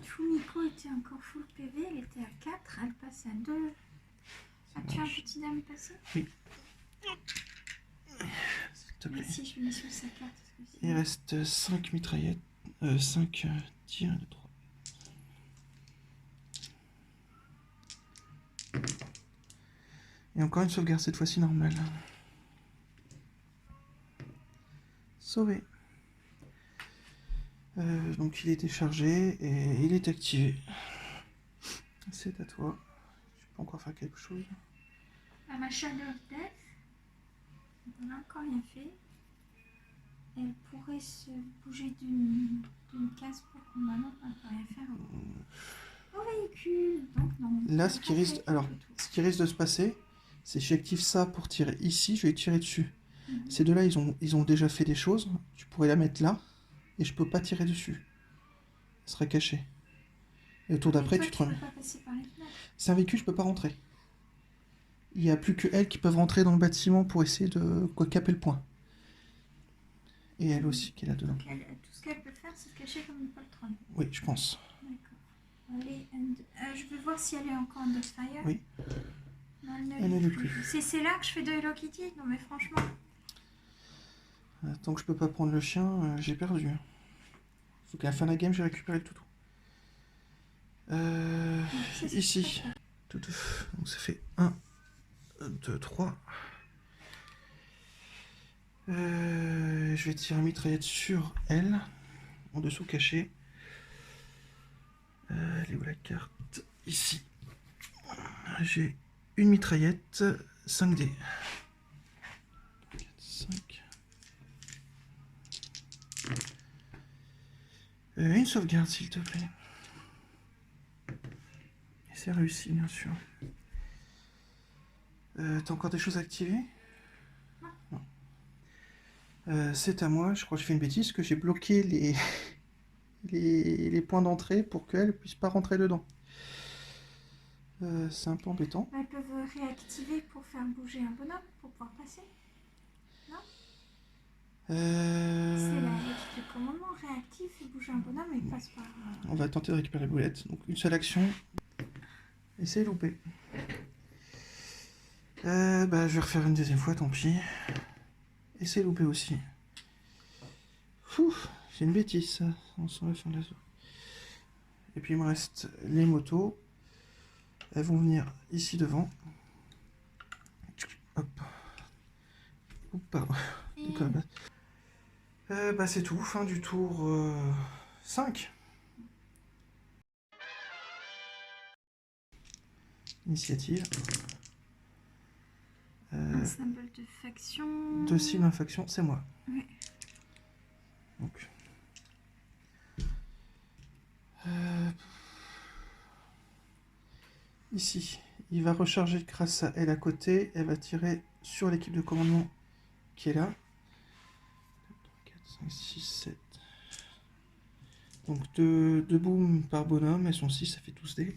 Fumiko était encore full PV, elle était à 4, elle passe à 2. As-tu un petit dame passé? Oui. S'il te plaît. Si je lui mets sur sa carte. Il reste 5 mitraillettes, 5 tirs de 3. Et encore une sauvegarde, cette fois-ci normale. Sauvé. Donc il est déchargé et il est activé. C'est à toi. Je peux encore faire quelque chose. Ma Shadow of Death, on n'a encore rien fait. Elle pourrait se bouger d'une case pour qu'on va non, on ne peut rien faire au véhicule. Donc non. Là, ce qui risque de se passer, c'est que j'active ça pour tirer ici, je vais tirer dessus. Ces deux-là, ils ont déjà fait des choses. Tu pourrais la mettre là, et je peux pas tirer dessus. Elle serait cachée. Et au tour d'après, tu te remets. C'est un véhicule, je peux pas rentrer. Il n'y a plus que elles qui peuvent rentrer dans le bâtiment pour essayer de caper le point. Et elle aussi qui est là-dedans. Donc tout ce qu'elle peut faire, c'est se cacher comme une poltronne. Oui, je pense. D'accord. Je veux voir si elle est encore en fire. Oui. Non, elle ne l'est plus. C'est là que je fais de Hello Kitty. Non mais franchement. Tant que je peux pas prendre le chien, j'ai perdu. Faut qu'à la fin de la game, j'ai récupéré le toutou. Ici. Toutou. Donc ça fait 1, 2, 3. Je vais tirer une mitraillette sur elle. En dessous caché. Elle est où la carte? Ici. J'ai une mitraillette 5D. 4, 5. Une sauvegarde, s'il te plaît. Et c'est réussi, bien sûr. T'as encore des choses activées? Non. C'est à moi. Je crois que je fais une bêtise, parce que j'ai bloqué les points d'entrée pour qu'elle ne puisse pas rentrer dedans. C'est un peu embêtant. Elles peuvent réactiver pour faire bouger un bonhomme, pour pouvoir passer. Non? C'est l'équipe de commandement réactive, fait bouger un bonhomme et il passe par... On va tenter de récupérer la boulette. Donc une seule action. Et c'est loupé. Je vais refaire une deuxième fois, tant pis. Et c'est loupé aussi. C'est une bêtise ça. On sent la fin de la zone. Et puis il me reste les motos. Elles vont venir ici devant. Hop. Oups, pardon. C'est tout. Fin du tour 5. Initiative. Un symbole de faction. 2 cibles en faction, c'est moi. Oui. Donc. Ici, il va recharger grâce à elle à côté. Elle va tirer sur l'équipe de commandement qui est là. 4, 5, 6, 7. Donc 2 booms par bonhomme. Elles sont 6, ça fait 12 dés.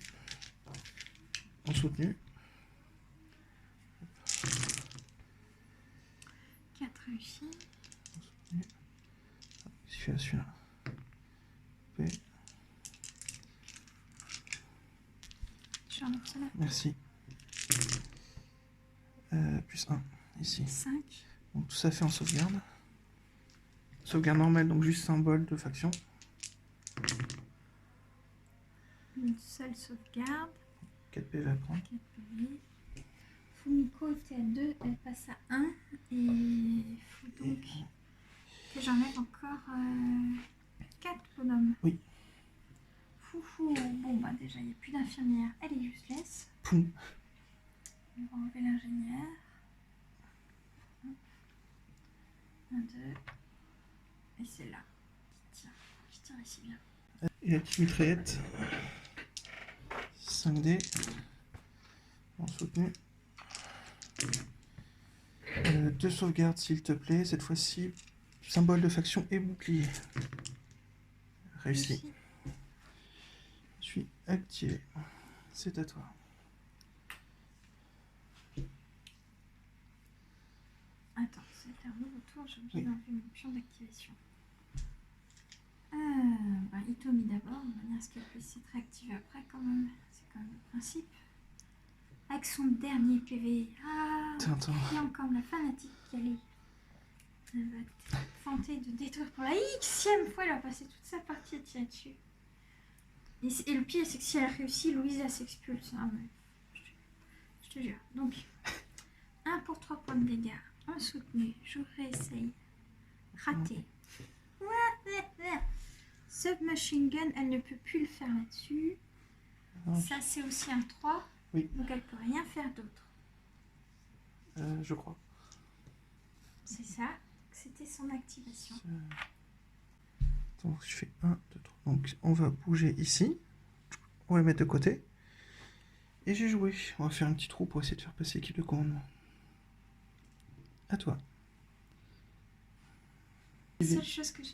En soutenu. 4 réussis. Je fais celui-là. Merci. Plus 1 ici. 5. Donc tout ça fait en sauvegarde. Sauvegarde normale, donc juste symbole de faction. Une seule sauvegarde. 4 PV à prendre. 4 PV. Fumiko était à 2, elle passe à 1. Et il faut donc que j'enlève encore 4 bonhommes. Oui. Foufou. Bon, déjà, il n'y a plus d'infirmière. Elle est useless. Poum. On va enlever l'ingénieur. 1, 2. Et c'est là. Qui tire ici bien. Et la petite mitraillette. 5D. En soutenu. 2 sauvegardes s'il te plaît. Cette fois-ci, symbole de faction et bouclier. Réussi. Je suis activé. c'est à toi. Attends, c'est un nouveau tour, j'ai oublié Oui. d'enlever mon pion d'activation. Hitomi d'abord, de manière à ce qu'elle puisse être réactivée après quand même. C'est quand même le principe. Avec son dernier PV. Ah, Attends. il y a encore la fanatique Kali. Elle va tenter de détruire pour la xème fois, elle a passé toute sa partie à tirer dessus. Et le pire, c'est que si elle réussit, Louisa s'expulse. Ah, mais je te jure. Donc, 1 pour 3 points de dégâts. Un soutenu. Je réessaye. Raté. Submachine gun, elle ne peut plus le faire là-dessus. Ah. Ça, c'est aussi un 3. Oui. Donc, elle peut rien faire d'autre. Je crois. C'est ça. C'était son activation. Donc je fais 1, 2, 3. Donc on va bouger ici. On va le mettre de côté. Et j'ai joué. On va faire un petit trou pour essayer de faire passer l'équipe de commandement. À toi. La seule chose que je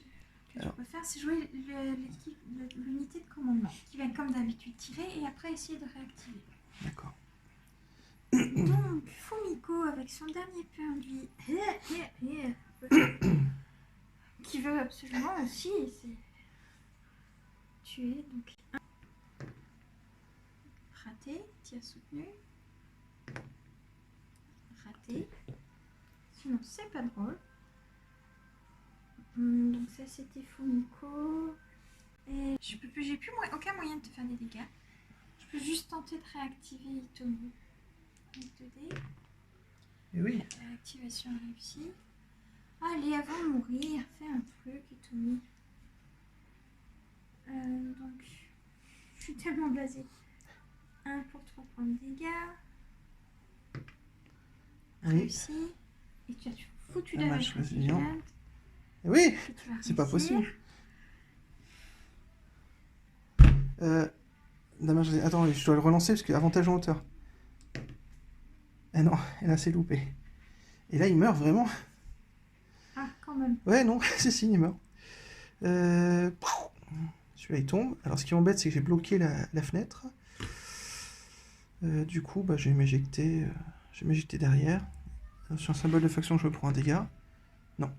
peux faire, c'est jouer l'unité de commandement, qui va comme d'habitude tirer et après essayer de réactiver. D'accord. Donc, Fumiko, avec son dernier perdu, qui veut absolument aussi tuer. Donc, raté, tir soutenu. Raté. Sinon, c'est pas drôle. Donc ça c'était Fumiko. Et j'ai plus aucun moyen de te faire des dégâts. Je peux juste tenter de réactiver Hitomi. Avec 2D. Et oui. Activation réussie. Allez, avant de mourir, fais un truc, Hitomi. Donc, je suis tellement blasée. 1 pour 3 points de dégâts. Oui. Réussi. Et tu as foutu Un de match la résilient. Oui, que tu vas c'est pas réussir. possible. Dommage, attends, je dois le relancer parce que avantage en hauteur. Ah non, là c'est loupé. Et là il meurt vraiment. Ah, quand même. Ouais, non, si, il meurt. Celui-là il tombe. Alors ce qui m'embête c'est que j'ai bloqué la fenêtre. Du coup, bah, je vais m'éjecter derrière. Sur un symbole de faction, je me prends un dégât. Non.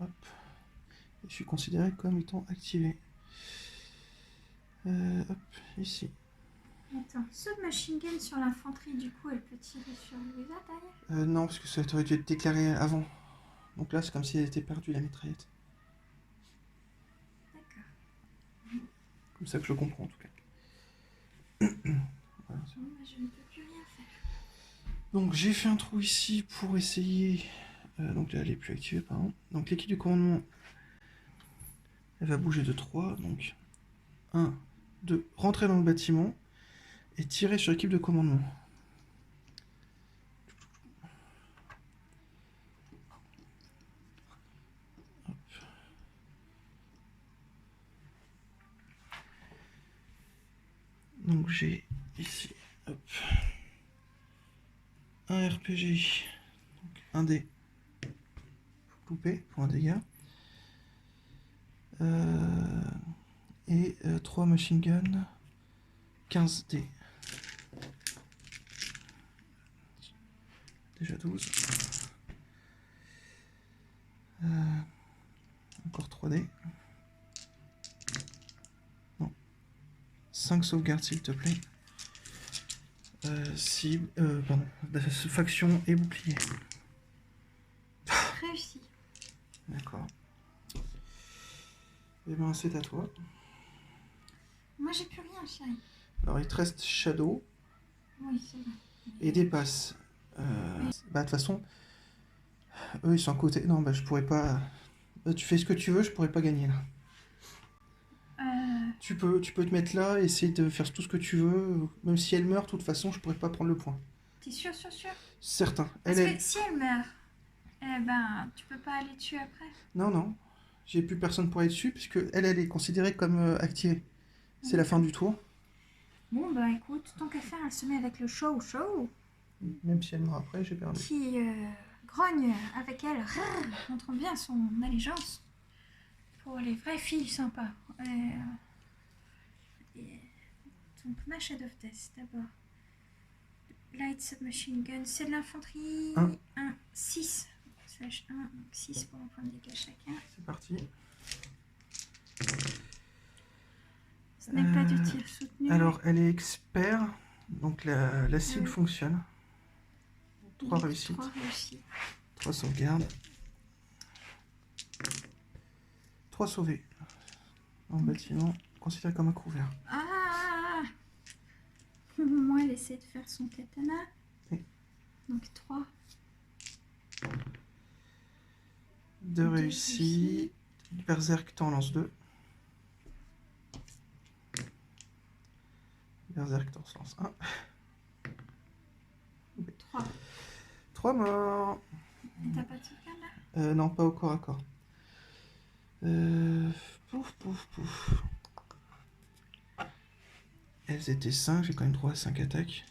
Hop. Et je suis considéré comme étant activé. Hop, ici. Attends, submachine gun sur l'infanterie, du coup, elle peut tirer sur Louisa derrière. Non, parce que ça aurait dû être déclaré avant. Donc là, c'est comme si elle était perdue, la mitraillette. D'accord. Comme ça que je comprends, en tout cas. Voilà. Bon, bah, je ne peux plus rien faire. Donc j'ai fait un trou ici pour essayer... donc là, elle est plus activée, pardon. Donc l'équipe du commandement, elle va bouger de 3. Donc 1, 2, rentrer dans le bâtiment et tirer sur l'équipe de commandement. Hop. Donc j'ai ici, hop, un RPG, donc un dé pour couper pour un dégât, et 3 machine guns, 15 dés. Déjà 12. Encore 3 dés. Non. 5 sauvegardes s'il te plaît. Cible, pardon, faction et bouclier. Réussi. D'accord. Et ben c'est à toi. Moi, j'ai plus rien, chérie. Alors il te reste Shadow Oui, c'est vrai. et Dépasse. Bah de toute façon, eux ils sont à côté. Non, bah je pourrais pas. Tu fais ce que tu veux, je pourrais pas gagner là. Tu peux te mettre là, essayer de faire tout ce que tu veux. Même si elle meurt, de toute façon, je pourrais pas prendre le point. T'es sûr? Certain. Parce Elle, que si elle meurt, eh ben, tu peux pas aller dessus après. Non. J'ai plus personne pour aller dessus, puisque elle est considérée comme activée. C'est la fin du tour. Bon, bah écoute, tant qu'à faire, elle se met avec le show Même si elle meurt après, j'ai perdu. qui grogne avec elle, montrant bien son allégeance pour les vraies filles sympas. Et Donc, Machete of Death d'abord. Light Submachine Gun, c'est de l'infanterie. 1, 6. Slash 1, donc 6 pour un point de dégâts chacun. C'est parti. Ce n'est pas du tir soutenu. Alors, elle est expert, donc la cible fonctionne. 3 réussites. 3 réussites. 3 sauvegardes. 3 sauvés. En bâtiment, considéré comme un couvert. Ah! Moi, elle essaie de faire son katana. Oui. Donc 3. 2 réussis. Berserk t'en lance 2. Berserk t'en lance 1. 3. 3 morts. Et t'as pas de sauvegarde là? Non, pas au corps à corps. Pouf, pouf, pouf. Elles étaient 5, j'ai quand même droit à 5 attaques.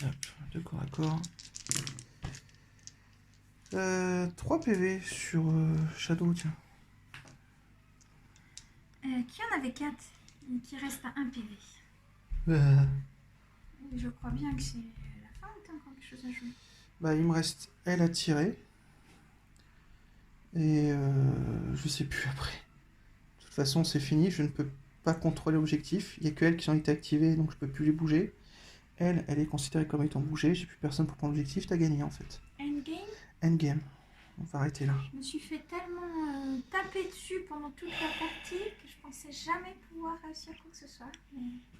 Hop, 2 corps à corps. 3 PV sur Shadow, tiens. Qui en avait 4 et qui reste à 1 PV. Je crois bien que c'est la fin ou t'as encore quelque chose à jouer? Bah, il me reste elle à tirer. Et je sais plus après. De toute façon, c'est fini, je ne peux pas contrôler l'objectif. Il n'y a que elles qui ont été activées, donc je peux plus les bouger. Elle est considérée comme étant bougée. J'ai plus personne pour prendre l'objectif. T'as gagné en fait. Endgame? Endgame. On va arrêter là. Je me suis fait tellement taper dessus pendant toute la partie que je pensais jamais pouvoir réussir quoi que ce soit.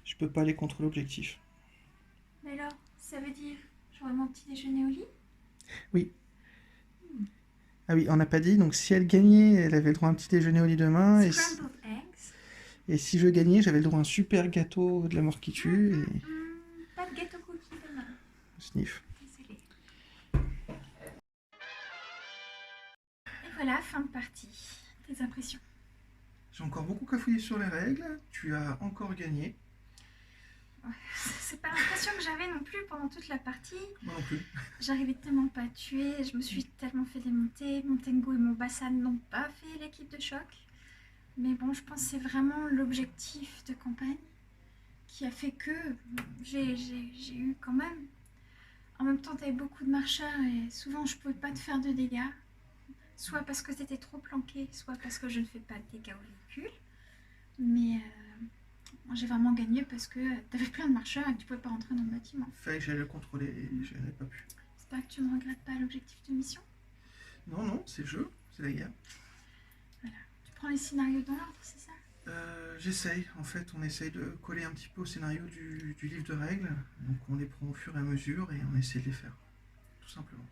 Je peux pas aller contre l'objectif. Mais alors, ça veut dire j'aurai mon petit déjeuner au lit? Oui. Ah oui, on n'a pas dit. Donc si elle gagnait, elle avait le droit à un petit déjeuner au lit demain. Scrambled eggs. Et si je gagnais, j'avais le droit à un super gâteau de la mort qui tue. Et... Pas de gâteau cookie demain. Sniff. Désolée. Et voilà, fin de partie. Tes impressions? J'ai encore beaucoup cafouillé sur les règles. Tu as encore gagné. C'est pas l'impression que j'avais non plus pendant toute la partie. Moi non plus. J'arrivais tellement pas à tuer, je me suis tellement fait démonter. Mon Tengu et mon Bassan n'ont pas fait l'équipe de choc. Mais bon, je pense que c'est vraiment l'objectif de campagne qui a fait que j'ai eu quand même... En même temps, t'avais beaucoup de marcheurs et souvent je pouvais pas te faire de dégâts. Soit parce que t'étais trop planqué, soit parce que je ne fais pas de dégâts au véhicule. Mais j'ai vraiment gagné parce que t'avais plein de marcheurs et que tu pouvais pas rentrer dans le bâtiment. Fallait que j'aille le contrôler et je n'ai pas pu. J'espère que tu ne regrettes pas l'objectif de mission. Non, non, c'est le jeu, c'est la guerre. Voilà. Tu prends les scénarios dans l'ordre, c'est ça? J'essaye, en fait, on essaye de coller un petit peu au scénario du livre de règles. Donc on les prend au fur et à mesure et on essaie de les faire, tout simplement.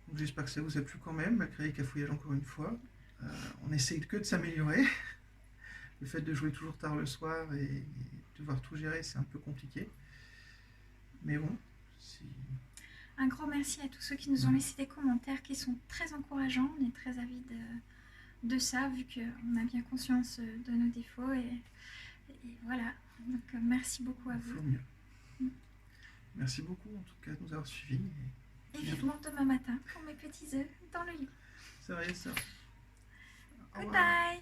Donc j'espère que ça vous a plu quand même, malgré les cafouillages encore une fois. On essaye que de s'améliorer. Le fait de jouer toujours tard le soir et de devoir tout gérer, c'est un peu compliqué. Mais bon, si... Un grand merci à tous ceux qui nous ont laissé des commentaires qui sont très encourageants. On est très avides de ça, vu qu'on a bien conscience de nos défauts. Et voilà, donc merci beaucoup à vous. Faut mieux. Merci beaucoup en tout cas de nous avoir suivis. Et vivement demain matin pour mes petits œufs dans le lit. C'est vrai ça. Au revoir. Goodbye.